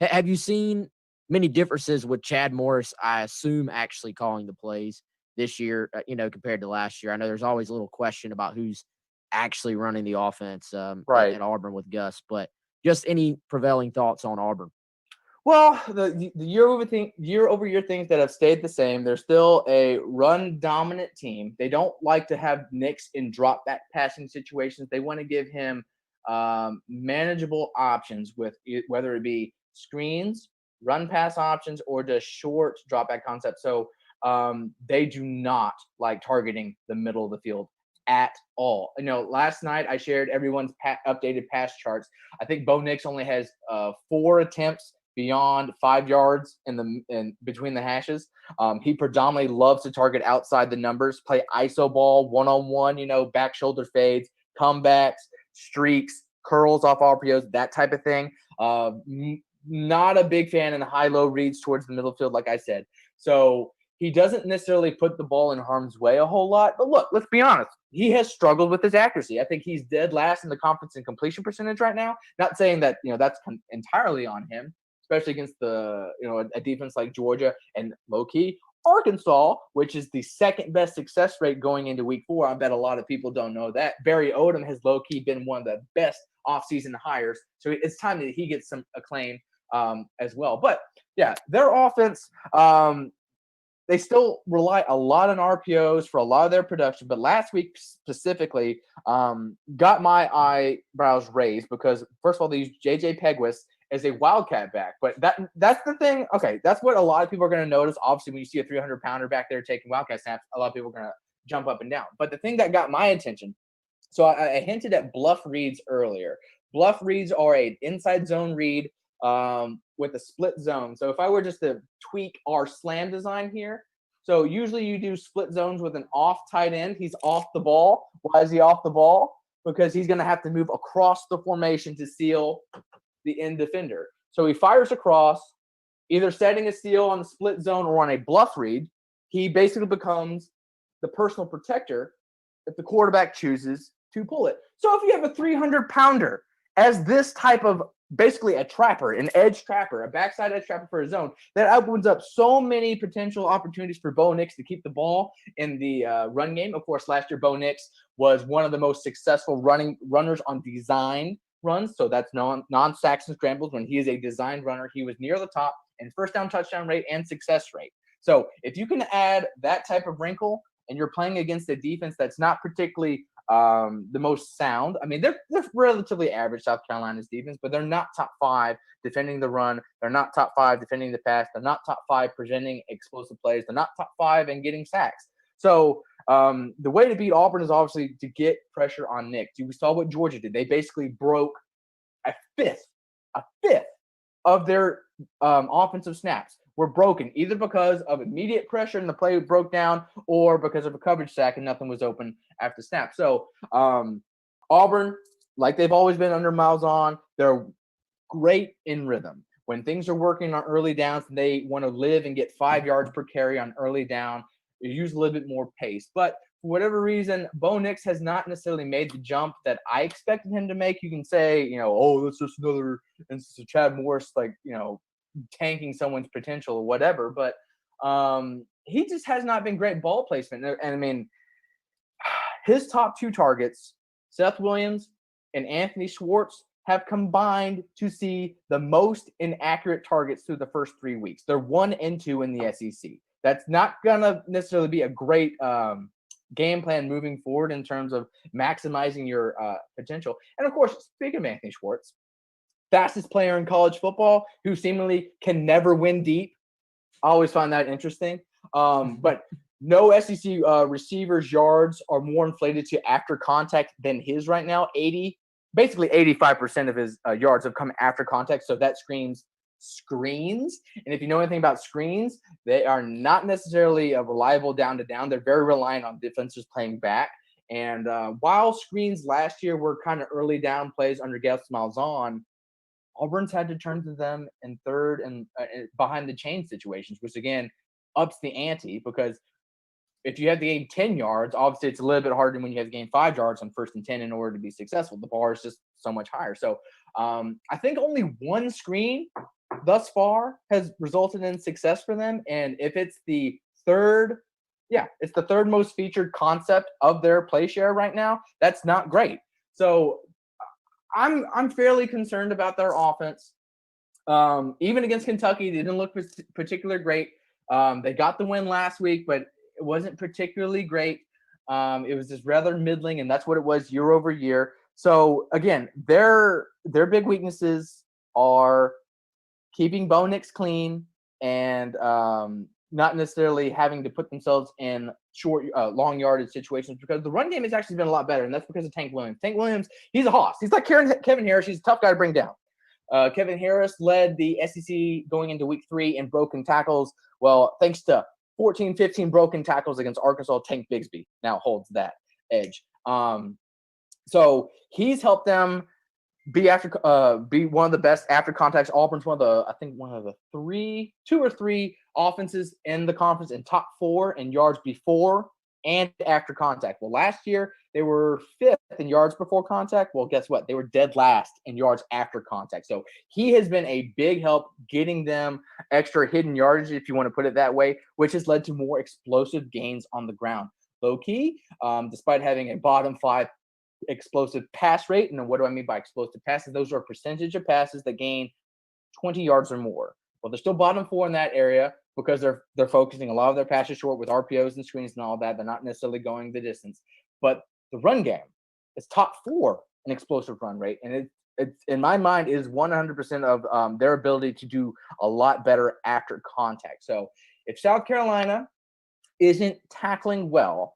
have you seen many differences with Chad Morris, I assume, actually calling the plays this year, compared to last year? I know there's always a little question about who's actually running the offense Right. at Auburn with Gus, but just any prevailing thoughts on Auburn? Well, the year-over-year things that have stayed the same. They're still a run-dominant team. They don't like to have Nix in drop-back passing situations. They want to give him manageable options with whether it be screens, run-pass options, or just short drop-back concepts. So they do not like targeting the middle of the field at all. Last night I shared everyone's updated pass charts. I think Bo Nix only has 4 attempts beyond 5 yards in between the hashes. He predominantly loves to target outside the numbers, play iso ball, one-on-one, back shoulder fades, comebacks, streaks, curls off RPOs, that type of thing. Not a big fan in the high-low reads towards the middle field, like I said. So he doesn't necessarily put the ball in harm's way a whole lot. But look, let's be honest. He has struggled with his accuracy. I think he's dead last in the conference in completion percentage right now. Not saying that, that's entirely on him, especially against a defense like Georgia and low-key Arkansas, which is the second best success rate going into week 4. I bet a lot of people don't know that. Barry Odom has low-key been one of the best offseason hires. So it's time that he gets some acclaim as well. But, yeah, their offense, they still rely a lot on RPOs for a lot of their production. But last week specifically got my eyebrows raised because, first of all, they used J.J. Pegwis as a wildcat back. But that's the thing. Okay, that's what a lot of people are going to notice. Obviously, when you see a 300-pounder back there taking wildcat snaps, a lot of people are going to jump up and down. But the thing that got my attention, so I hinted at bluff reads earlier. Bluff reads are an inside zone read with a split zone. So if I were just to tweak our slam design here, so usually you do split zones with an off tight end. He's off the ball. Why is he off the ball? Because he's going to have to move across the formation to seal the end defender. So he fires across, either setting a seal on the split zone or on a bluff read. He basically becomes the personal protector if the quarterback chooses to pull it. So if you have a 300-pounder as this type of basically a trapper, an edge trapper, a backside edge trapper for a zone, that opens up so many potential opportunities for Bo Nix to keep the ball in the run game. Of course, last year Bo Nix was one of the most successful runners on design runs. So that's non-sacks and scrambles. When he is a designed runner, he was near the top in first down touchdown rate and success rate. So if you can add that type of wrinkle and you're playing against a defense that's not particularly the most sound. I mean, they're relatively average, South Carolina's defense, but they're not top 5 defending the run. They're not top 5 defending the pass. They're not top 5 presenting explosive plays. They're not top 5 and getting sacks. So the way to beat Auburn is obviously to get pressure on Nick. We saw what Georgia did. They basically broke a fifth of their offensive snaps were broken, either because of immediate pressure and the play broke down or because of a coverage sack and nothing was open after snap. So Auburn, like they've always been under Miles on, they're great in rhythm. When things are working on early downs and they want to live and get 5 yards per carry on early down, they use a little bit more pace. But for whatever reason, Bo Nix has not necessarily made the jump that I expected him to make. You can say, that's just another instance of Chad Morris, tanking someone's potential or whatever. But he just has not been great ball placement. And I mean, his top 2 targets, Seth Williams and Anthony Schwartz, have combined to see the most inaccurate targets through the first 3 weeks. They're 1 and 2 in the SEC. That's not going to necessarily be a great game plan moving forward in terms of maximizing your potential. And of course, speaking of Anthony Schwartz, fastest player in college football who seemingly can never win deep. I always find that interesting. But no SEC receivers' yards are more inflated to after contact than his right now. Basically 85% of his yards have come after contact. So that screams screens. And if you know anything about screens, they are not necessarily reliable down to down. They're very reliant on defenses playing back. And while screens last year were kind of early down plays under Gus Malzahn, Auburn's had to turn to them in third and behind the chain situations, which again ups the ante because if you have to gain 10 yards, obviously it's a little bit harder when you have to gain 5 yards on 1st and 10 in order to be successful. The bar is just so much higher. So I think only one screen thus far has resulted in success for them. And if it's the third most featured concept of their play share right now, that's not great. So I'm fairly concerned about their offense. Even against Kentucky, they didn't look particularly great. They got the win last week, but it wasn't particularly great. It was just rather middling, and that's what it was year over year. So again, their big weaknesses are keeping Bo Nix clean and not necessarily having to put themselves in short, long yardage situations, because the run game has actually been a lot better, and that's because of Tank Williams. Tank Williams, he's a hoss. He's like Kevin Harris. He's a tough guy to bring down. Kevin Harris led the SEC going into week 3 in broken tackles. Well, thanks to 14, 15 broken tackles against Arkansas, Tank Bigsby now holds that edge. So he's helped them be one of the best after contacts. Auburn's one of the 2 or 3 offenses in the conference in top 4 in yards before and after contact. Well, last year they were 5th in yards before contact. Well, guess what? They were dead last in yards after contact. So he has been a big help getting them extra hidden yardage, if you want to put it that way, which has led to more explosive gains on the ground. Low key, despite having a bottom 5 explosive pass rate. And what do I mean by explosive passes? Those are a percentage of passes that gain 20 yards or more. Well, they're still bottom 4 in that area because they're focusing a lot of their passes short with RPOs and screens and all that. They're not necessarily going the distance. But the run game is top 4 in explosive run rate. And it's in my mind is 100% of their ability to do a lot better after contact. So if South Carolina isn't tackling well,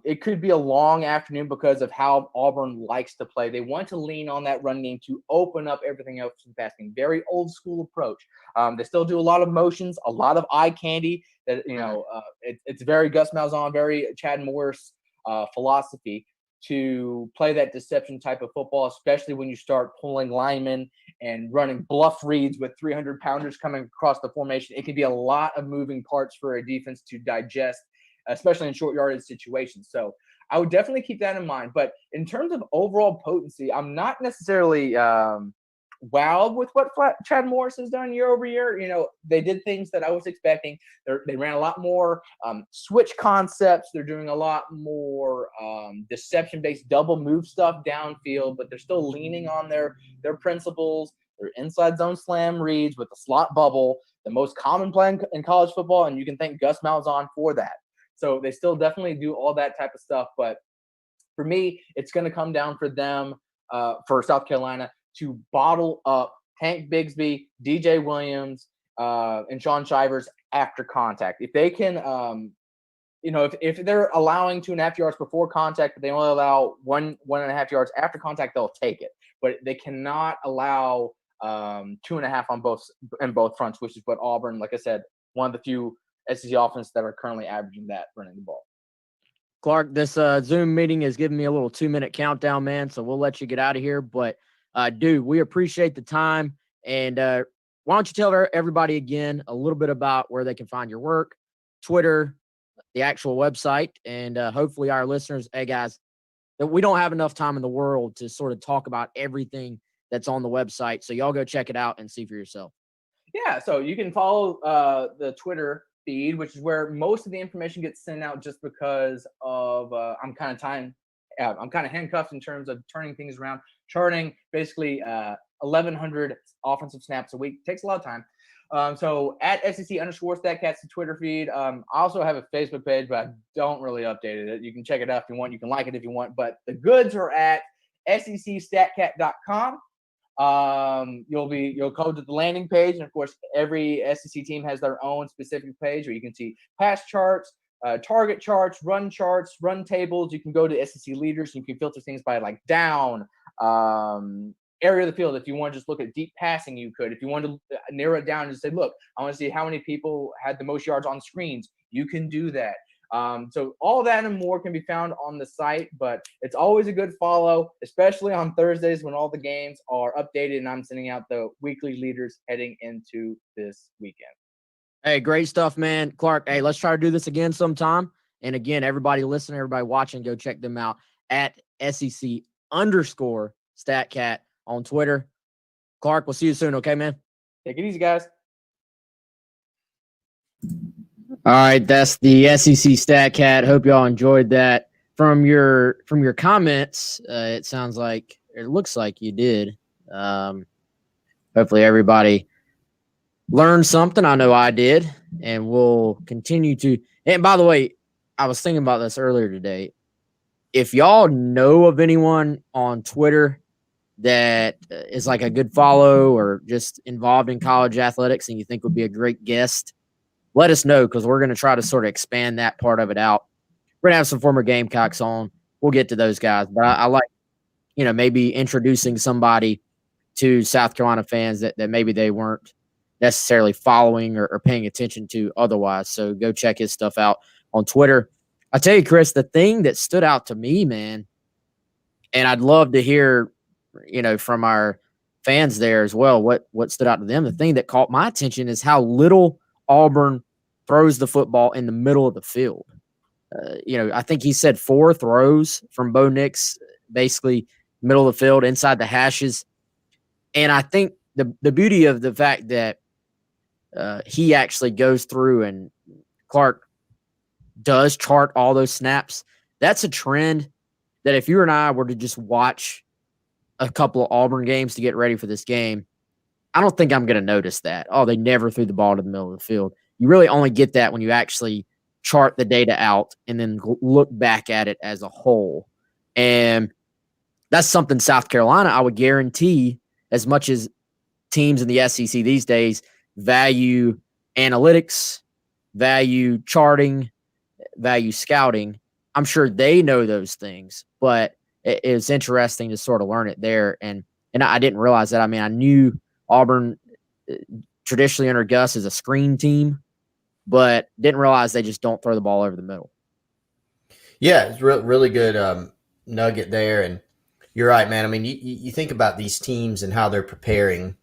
it could be a long afternoon because of how Auburn likes to play. They want to lean on that run game to open up everything else in passing. Very old school approach. They still do a lot of motions, a lot of eye candy. That it's very Gus Malzahn, very Chad Morris philosophy to play that deception type of football, especially when you start pulling linemen and running bluff reads with 300-pounders coming across the formation. It can be a lot of moving parts for a defense to digest, especially in short yardage situations. So I would definitely keep that in mind. But in terms of overall potency, I'm not necessarily wowed with what Chad Morris has done year over year. They did things that I was expecting. They ran a lot more switch concepts. They're doing a lot more deception-based double move stuff downfield, but they're still leaning on their principles. Their inside zone slam reads with the slot bubble, the most common play in college football, and you can thank Gus Malzahn for that. So they still definitely do all that type of stuff. But for me, it's going to come down for them, for South Carolina, to bottle up Tank Bigsby, DJ Williams, and Sean Shivers after contact. If they can, if they're allowing 2.5 yards before contact, but they only allow 1.5 yards after contact, they'll take it. But they cannot allow 2.5 on both fronts, which is what Auburn, like I said, one of the few SEC offense that are currently averaging that running the ball. Clark, this Zoom meeting is giving me a little 2-minute countdown, man. So we'll let you get out of here. But dude, we appreciate the time. And why don't you tell everybody again a little bit about where they can find your work, Twitter, the actual website, and hopefully our listeners, hey guys, that we don't have enough time in the world to sort of talk about everything that's on the website. So y'all go check it out and see for yourself. Yeah, so you can follow the Twitter feed, which is where most of the information gets sent out, just because of I'm kind of handcuffed in terms of turning things around, charting basically 1,100 offensive snaps a week. Takes a lot of time. So at SEC_StatCat's the Twitter feed. I also have a Facebook page, but I don't really update it. You can check it out if you want. You can like it if you want. But the goods are at SECStatCat.com. You'll go to the landing page, and of course every SEC team has their own specific page where you can see pass charts, target charts, run tables. You can go to SEC leaders. You can filter things by like down, area of the field. If you want to just look at deep passing, you could. If you want to narrow it down and say, look, I want to see how many people had the most yards on screens, you can do that. So all that and more can be found on the site, but it's always a good follow, especially on Thursdays when all the games are updated and I'm sending out the weekly leaders heading into this weekend. Hey, great stuff, man. Clark, hey, let's try to do this again sometime. And again, everybody listening, everybody watching, go check them out at SEC_StatCat on Twitter. Clark, we'll see you soon. Okay, man? Take it easy, guys. All right, that's the SEC StatCat. Hope y'all enjoyed that. From your comments, it looks like you did. Hopefully everybody learned something. I know I did, and we'll continue to. And by the way, I was thinking about this earlier today. If y'all know of anyone on Twitter that is like a good follow or just involved in college athletics and you think would be a great guest, let us know, because we're going to try to sort of expand that part of it out. We're going to have some former Gamecocks on. We'll get to those guys. But I like, maybe introducing somebody to South Carolina fans that maybe they weren't necessarily following or paying attention to otherwise. So go check his stuff out on Twitter. I tell you, Chris, the thing that stood out to me, man, and I'd love to hear, from our fans there as well, what stood out to them. The thing that caught my attention is how little Auburn throws the football in the middle of the field. I think he said 4 throws from Bo Nix, basically middle of the field, inside the hashes. And I think the beauty of the fact that he actually goes through and Clark does chart all those snaps, that's a trend that if you and I were to just watch a couple of Auburn games to get ready for this game, I don't think I'm going to notice that. Oh, they never threw the ball to the middle of the field. You really only get that when you actually chart the data out and then look back at it as a whole. And that's something South Carolina, I would guarantee, as much as teams in the SEC these days value analytics, value charting, value scouting, I'm sure they know those things, but it's interesting to sort of learn it there. And I didn't realize that. I mean, I knew Auburn traditionally under Gus is a screen team, but didn't realize they just don't throw the ball over the middle. Yeah, it's really good nugget there. And you're right, man. I mean, you think about these teams and how they're preparing.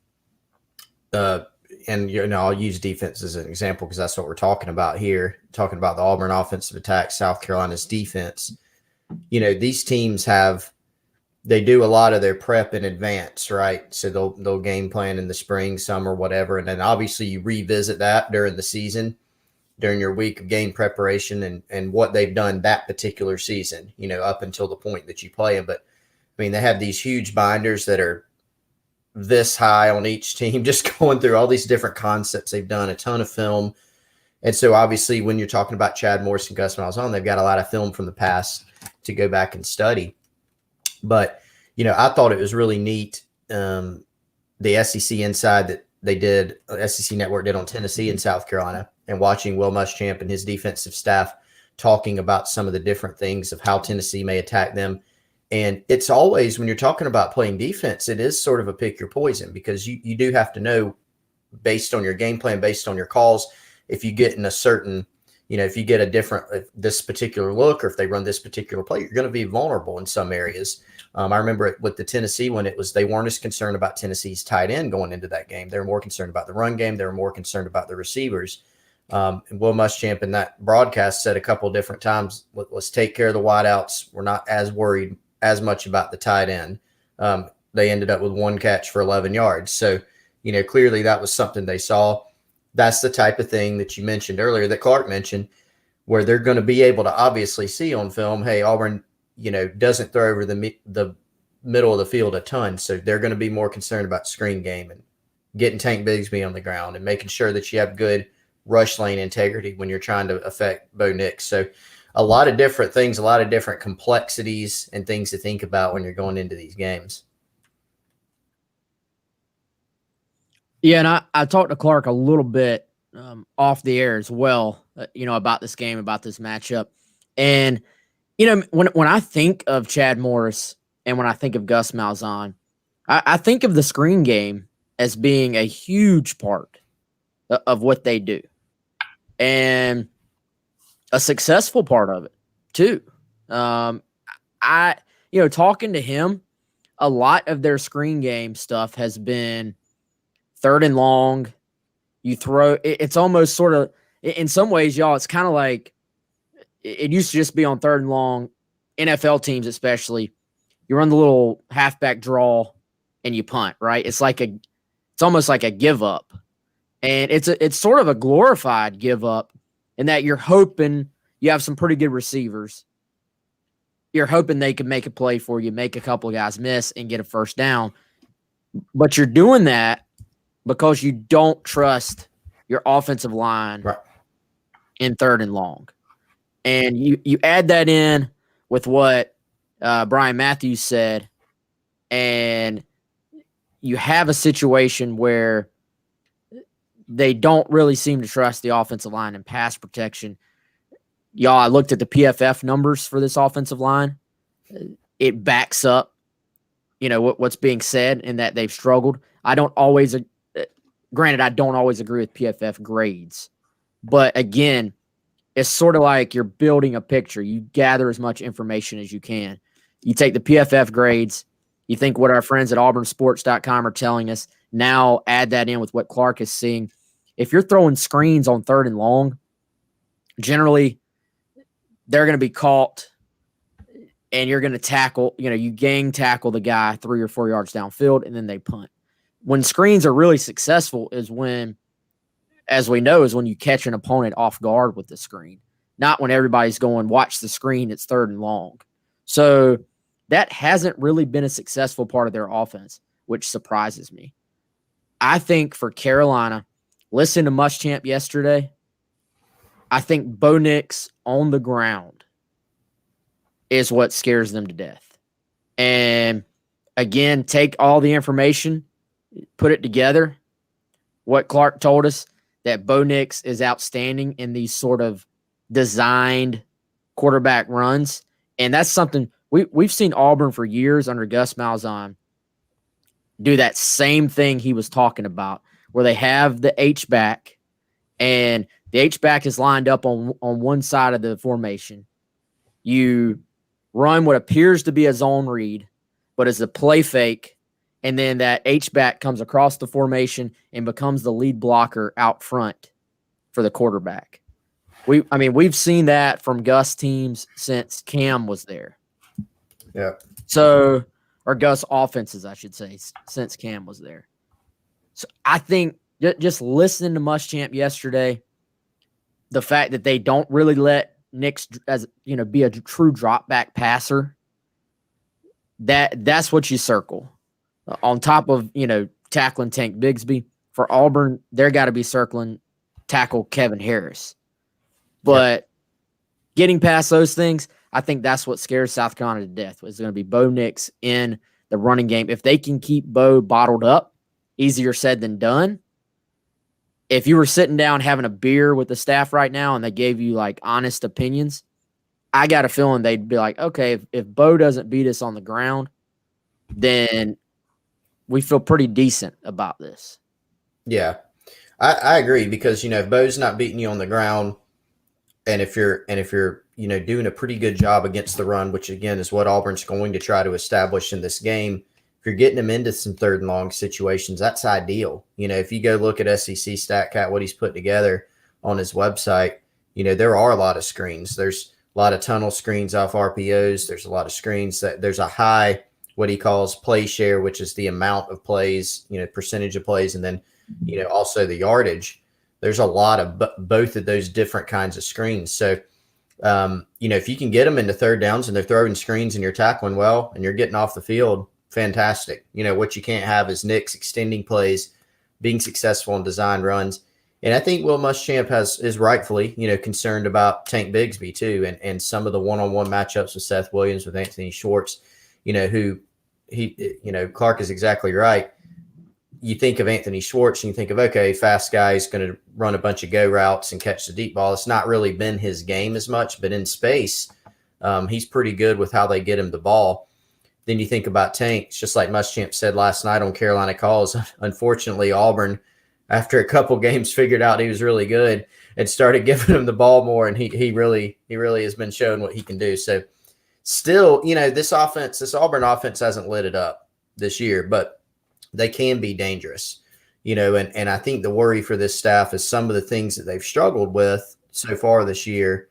And, I'll use defense as an example because that's what we're talking about here, talking about the Auburn offensive attack, South Carolina's defense. These teams they do a lot of their prep in advance, right? So they'll game plan in the spring, summer, whatever. And then obviously you revisit that during the season, during your week of game preparation and what they've done that particular season, up until the point that you play them. But I mean, they have these huge binders that are this high on each team, just going through all these different concepts. They've done a ton of film. And so obviously when you're talking about Chad Morris and Gus Malzahn, they've got a lot of film from the past to go back and study. But, I thought it was really neat. The SEC Inside that they did, SEC Network did on Tennessee and South Carolina, and watching Will Muschamp and his defensive staff talking about some of the different things of how Tennessee may attack them. And it's always, when you're talking about playing defense, it is sort of a pick your poison, because you do have to know, based on your game plan, based on your calls, if you get in a certain, if you get a different, this particular look, or if they run this particular play, you're going to be vulnerable in some areas. I remember it with the Tennessee one, they weren't as concerned about Tennessee's tight end going into that game. They were more concerned about the run game. They were more concerned about the receivers. And Will Muschamp in that broadcast said a couple of different times, let's take care of the wideouts. We're not as worried as much about the tight end. They ended up with 1 catch for 11 yards. So, clearly that was something they saw. That's the type of thing that you mentioned earlier, that Clark mentioned, where they're going to be able to obviously see on film, hey, Auburn, doesn't throw over the middle of the field a ton. So they're going to be more concerned about screen game and getting Tank Bigsby on the ground and making sure that you have good rush lane integrity when you're trying to affect Bo Nix. So a lot of different things, a lot of different complexities and things to think about when you're going into these games. Yeah, and I talked to Clark a little bit off the air as well, about this game, about this matchup. And, when I think of Chad Morris and when I think of Gus Malzahn, I think of the screen game as being a huge part of what they do, and a successful part of it too. Talking to him, a lot of their screen game stuff has been 3rd and long. You throw, it's almost sort of, in some ways, y'all, it's kind of like, it used to just be on 3rd and long. NFL teams, especially, you run the little halfback draw and you punt, right? It's almost like a give up. And it's sort of a glorified give up in that you're hoping you have some pretty good receivers. You're hoping they can make a play for you, make a couple of guys miss and get a first down. But you're doing that because you don't trust your offensive line in 3rd and long. And you add that in with what Brian Matthews said, and you have a situation where they don't really seem to trust the offensive line in pass protection. Y'all, I looked at the PFF numbers for this offensive line. It backs up, what's being said in that they've struggled. I don't always agree with PFF grades. But again, it's sort of like you're building a picture. You gather as much information as you can. You take the PFF grades, you think what our friends at auburnsports.com are telling us, now add that in with what Clark is seeing. If you're throwing screens on 3rd and long, generally they're going to be caught and you're going to tackle, you gang tackle the guy 3 or 4 yards downfield and then they punt. When screens are really successful is when, as we know, is when you catch an opponent off guard with the screen, not when everybody's going, watch the screen, it's 3rd and long. So that hasn't really been a successful part of their offense, which surprises me. I think for Carolina, listen to Muschamp yesterday, I think Bo Nix on the ground is what scares them to death. And again, take all the information, put it together. What Clark told us, that Bo Nix is outstanding in these sort of designed quarterback runs. And that's something we've seen Auburn for years under Gus Malzahn do that same thing he was talking about, where they have the H-back and the H-back is lined up on one side of the formation. You run what appears to be a zone read, but is a play fake, and then that H-back comes across the formation and becomes the lead blocker out front for the quarterback. We've seen that from Gus teams since Cam was there. Yeah. So, or Gus offenses, I should say, since Cam was there. So I think just listening to Muschamp yesterday, the fact that they don't really let Nix be a true drop back passer, that's what you circle. On top of, tackling Tank Bigsby, for Auburn, they're got to be circling tackle Kevin Harris. But getting past those things, I think that's what scares South Carolina to death. Is going to be Bo Nix in the running game. If they can keep Bo bottled up, easier said than done. If you were sitting down having a beer with the staff right now and they gave you honest opinions, I got a feeling they'd be like, okay, if Bo doesn't beat us on the ground, then we feel pretty decent about this. Yeah, I agree because, if Bo's not beating you on the ground and if you're doing a pretty good job against the run, which again is what Auburn's going to try to establish in this game, if you're getting them into some 3rd and long situations, that's ideal. If you go look at SEC StatCat, what he's put together on his website, there are a lot of screens. There's a lot of tunnel screens off RPOs. There's a lot of screens there's a high, what he calls play share, which is the amount of plays, percentage of plays, and then, also the yardage. There's a lot of both of those different kinds of screens. So, if you can get them into 3rd downs and they're throwing screens and you're tackling well and you're getting off the field, fantastic. What you can't have is Nix extending plays, being successful in design runs. And I think Will Muschamp is rightfully, concerned about Tank Bigsby too, and some of the one-on-one matchups with Seth Williams, with Anthony Schwartz, Clark is exactly right. You think of Anthony Schwartz and you think of, okay, fast guy is going to run a bunch of go routes and catch the deep ball. It's not really been his game as much, but in space, he's pretty good with how they get him the ball. Then you think about Tank. It's just like Muschamp said last night on Carolina Calls. Unfortunately, Auburn, after a couple games, figured out he was really good and started giving him the ball more, and he really has been showing what he can do. So still, this Auburn offense hasn't lit it up this year, but they can be dangerous, and I think the worry for this staff is some of the things that they've struggled with so far this year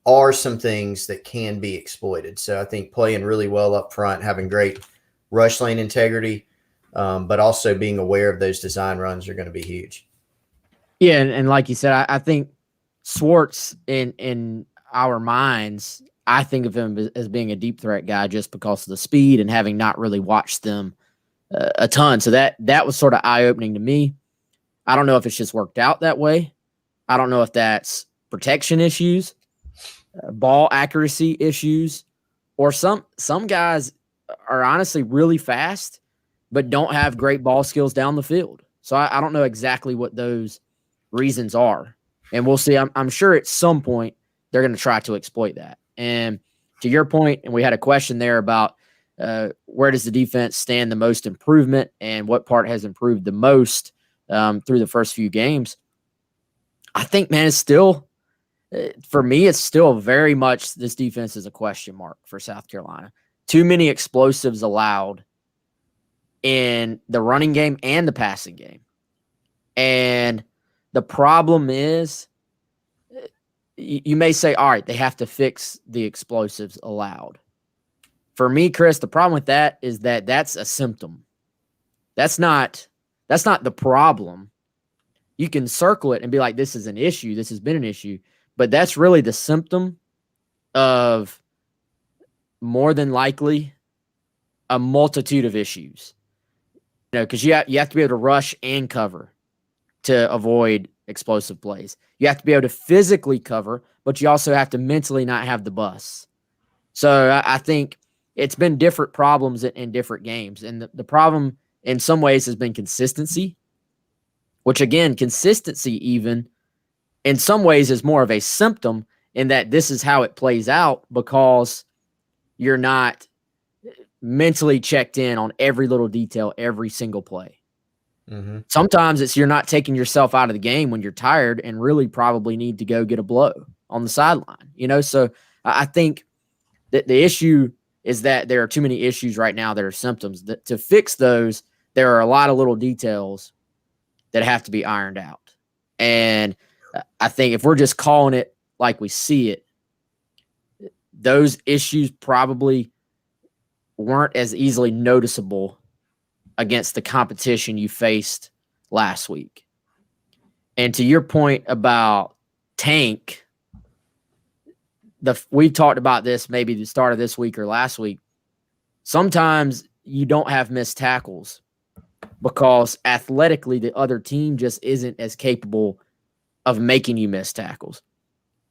are some things that can be exploited. So I think playing really well up front, having great rush lane integrity, but also being aware of those design runs are going to be huge. Yeah, and like you said, I think Swartz in our minds, I think of him as being a deep threat guy just because of the speed and having not really watched them a ton. So that was sort of eye-opening to me. I don't know if it's just worked out that way. I don't know if that's protection issues, ball accuracy issues, or some guys are honestly really fast but don't have great ball skills down the field. So I don't know exactly what those reasons are. And we'll see. I'm sure at some point they're going to try to exploit that. And to your point, and we had a question there about where does the defense stand the most improvement and what part has improved the most through the first few games. I think, man, it's still, for me, it's still very much this defense is a question mark for South Carolina. Too many explosives allowed in the running game and the passing game. And the problem is, you may say, all right, they have to fix the explosives allowed. For me, Chris, the problem with that is that that's a symptom. That's not the problem. You can circle it and be like, this is an issue. This has been an issue. But that's really the symptom of more than likely a multitude of issues. You know, because you have to be able to rush and cover to avoid explosive plays. You have to be able to physically cover, but you also have to mentally not have the bus. So I think it's been different problems in different games. And the problem in some ways has been consistency, which again, consistency even in some ways is more of a symptom in that this is how it plays out because you're not mentally checked in on every little detail, every single play. Mm-hmm. Sometimes it's you're not taking yourself out of the game when you're tired and really probably need to go get a blow on the sideline. You know, so I think that the issue is that there are too many issues right now that are symptoms. That to fix those, there are a lot of little details that have to be ironed out. And I think if we're just calling it like we see it, those issues probably weren't as easily noticeable against the competition you faced last week. And to your point about Tank, we've talked about this maybe the start of this week or last week. Sometimes you don't have missed tackles because athletically the other team just isn't as capable of making you miss tackles.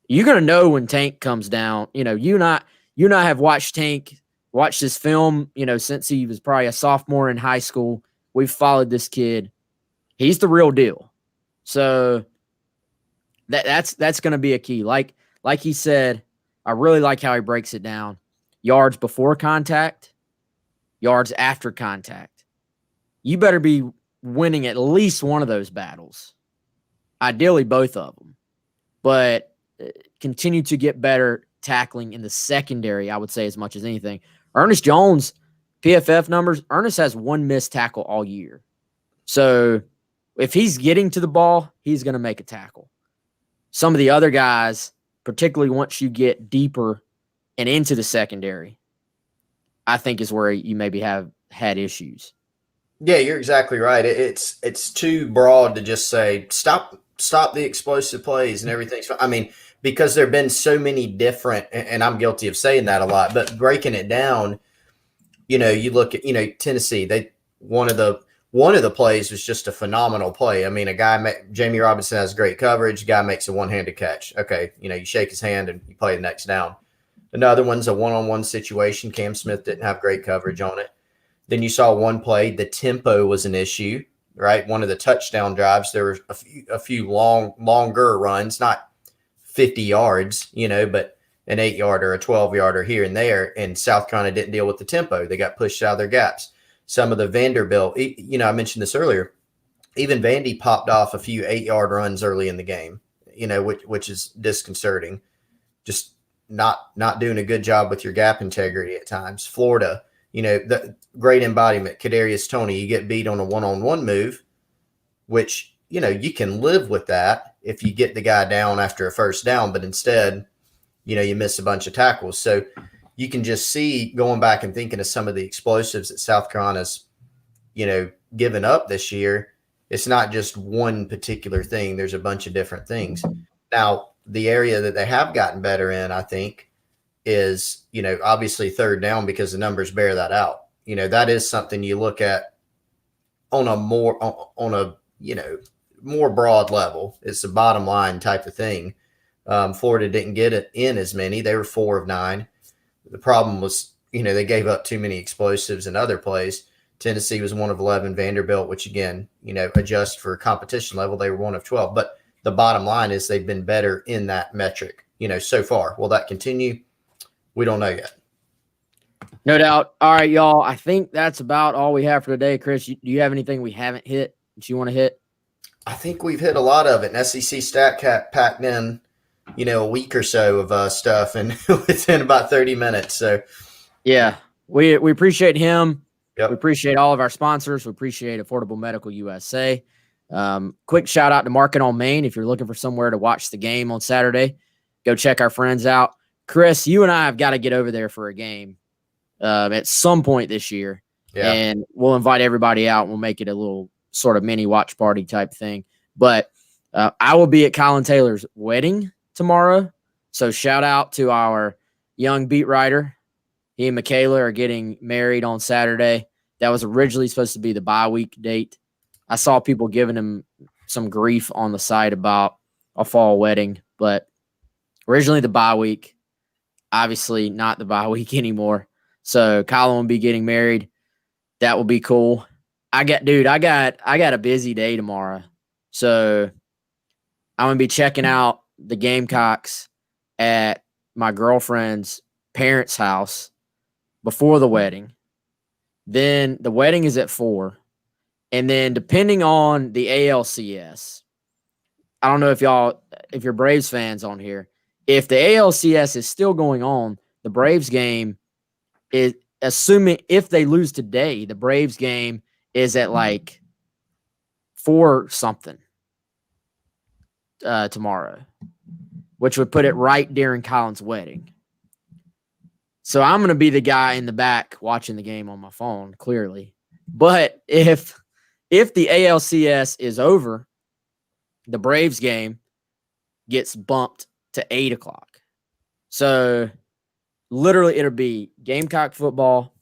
You're going to know when Tank comes down. You know, you and I have watched Tank, watched this film, you know, since he was probably a sophomore in high school. We've followed this kid. He's the real deal. So that's going to be a key. Like he said, I really like how he breaks it down. Yards before contact, yards after contact. You better be winning at least one of those battles. Ideally, both of them. But continue to get better tackling in the secondary, I would say, as much as anything. Ernest Jones, PFF numbers, Ernest has one missed tackle all year. So if he's getting to the ball, he's going to make a tackle. Some of the other guys, particularly once you get deeper and into the secondary, I think is where you maybe have had issues. Yeah, you're exactly right. It's too broad to just say stop the explosive plays and everything's fine. I mean, because there have been so many different, and I'm guilty of saying that a lot, but breaking it down, you know, you look at, you know, Tennessee, one of the plays was just a phenomenal play. I mean, Jamie Robinson has great coverage. Guy makes a one-handed catch. Okay, you know, you shake his hand and you play the next down. Another one's a one-on-one situation. Cam Smith didn't have great coverage on it. Then you saw one play, the tempo was an issue, right? One of the touchdown drives, there were a few longer runs, not 50 yards, you know, but an 8-yarder, a 12-yarder here and there. And South Carolina didn't deal with the tempo. They got pushed out of their gaps. Some of the Vanderbilt, you know, I mentioned this earlier. Even Vandy popped off a few 8-yard runs early in the game, you know, which is disconcerting. Just not doing a good job with your gap integrity at times. Florida, you know, the great embodiment, Kadarius Toney, you get beat on a one-on-one move, which, you know, you can live with that if you get the guy down after a first down, but instead you miss a bunch of tackles. So you can just see, going back and thinking of some of the explosives that South Carolina's, given up this year. It's not just one particular thing. There's a bunch of different things. Now, the area that they have gotten better in, I think, is, obviously third down, because the numbers bear that out. That is something you look at on a more broad level. It's a bottom line type of thing. Florida didn't get it in as many. They were 4 of 9. The problem was, they gave up too many explosives in other plays. Tennessee was 1 of 11. Vanderbilt, which again, adjust for competition level, they were 1 of 12. But the bottom line is they've been better in that metric, so far. Will that continue? We don't know yet. No doubt. All right, y'all. I think that's about all we have for today. Chris, do you have anything we haven't hit that you want to hit? I think we've hit a lot of it. And SEC StatCat packed in, a week or so of stuff and within about 30 minutes. So, yeah, we appreciate him. Yep. We appreciate all of our sponsors. We appreciate Affordable Medical USA. Quick shout out to Market on Main. If you're looking for somewhere to watch the game on Saturday, go check our friends out. Chris, you and I have got to get over there for a game at some point this year. Yeah. And we'll invite everybody out. We'll make it a little sort of mini watch party type thing. But I will be at Colin Taylor's wedding tomorrow. So shout out to our young beat writer. He and Michaela are getting married on Saturday. That was originally supposed to be the bye week date. I saw people giving him some grief on the site about a fall wedding, but originally the bye week, obviously not the bye week anymore. So Colin will be getting married. That will be cool. I got a busy day tomorrow. So I'm going to be checking out the Gamecocks at my girlfriend's parents' house before the wedding. Then the wedding is at 4. And then depending on the ALCS, I don't know if you're Braves fans on here, if the ALCS is still going on, the Braves game is, assuming if they lose today, the Braves game is at like 4 something tomorrow, which would put it right during Colin's wedding. So I'm going to be the guy in the back watching the game on my phone, clearly. But if the ALCS is over, the Braves game gets bumped to 8 o'clock. So literally it'll be Gamecock football,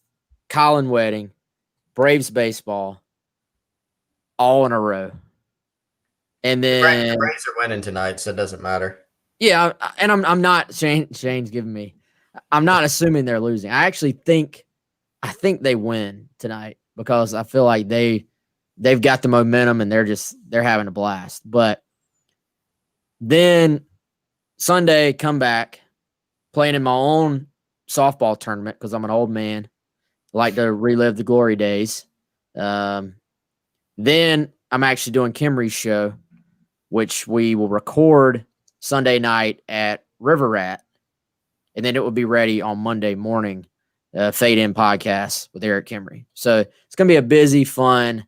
Colin wedding, Braves baseball, all in a row. And then the Braves are winning tonight, so it doesn't matter. Yeah, and I'm not Shane's giving me. I'm not assuming they're losing. I actually think they win tonight because I feel like they've got the momentum and they're having a blast. But then Sunday, come back, playing in my own softball tournament because I'm an old man. I like to relive the glory days. Then I'm actually doing Kimry's show, which we will record Sunday night at River Rat. And then it will be ready on Monday morning, Fade In podcast with Eric Kimry. So it's going to be a busy, fun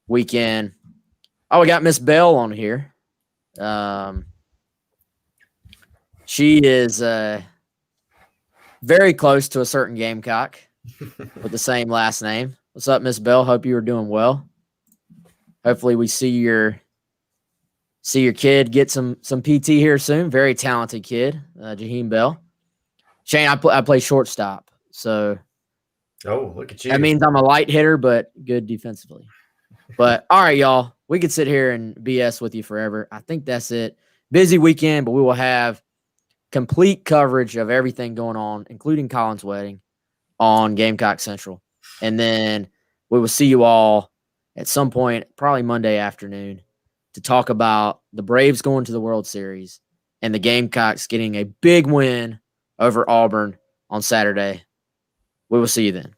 weekend. Oh, we got Miss Bell on here. She is very close to a certain Gamecock with the same last name. What's up, Miss Bell? Hope you are doing well. Hopefully we see your kid get some PT here soon. Very talented kid, Jaheim Bell. Shane, I play shortstop, so look at you. That means I'm a light hitter, but good defensively. But all right, y'all, we could sit here and BS with you forever. I think that's it. Busy weekend, but we will have complete coverage of everything going on, including Colin's wedding, on Gamecock Central. And then we will see you all at some point, probably Monday afternoon, to talk about the Braves going to the World Series and the Gamecocks getting a big win over Auburn on Saturday. We will see you then.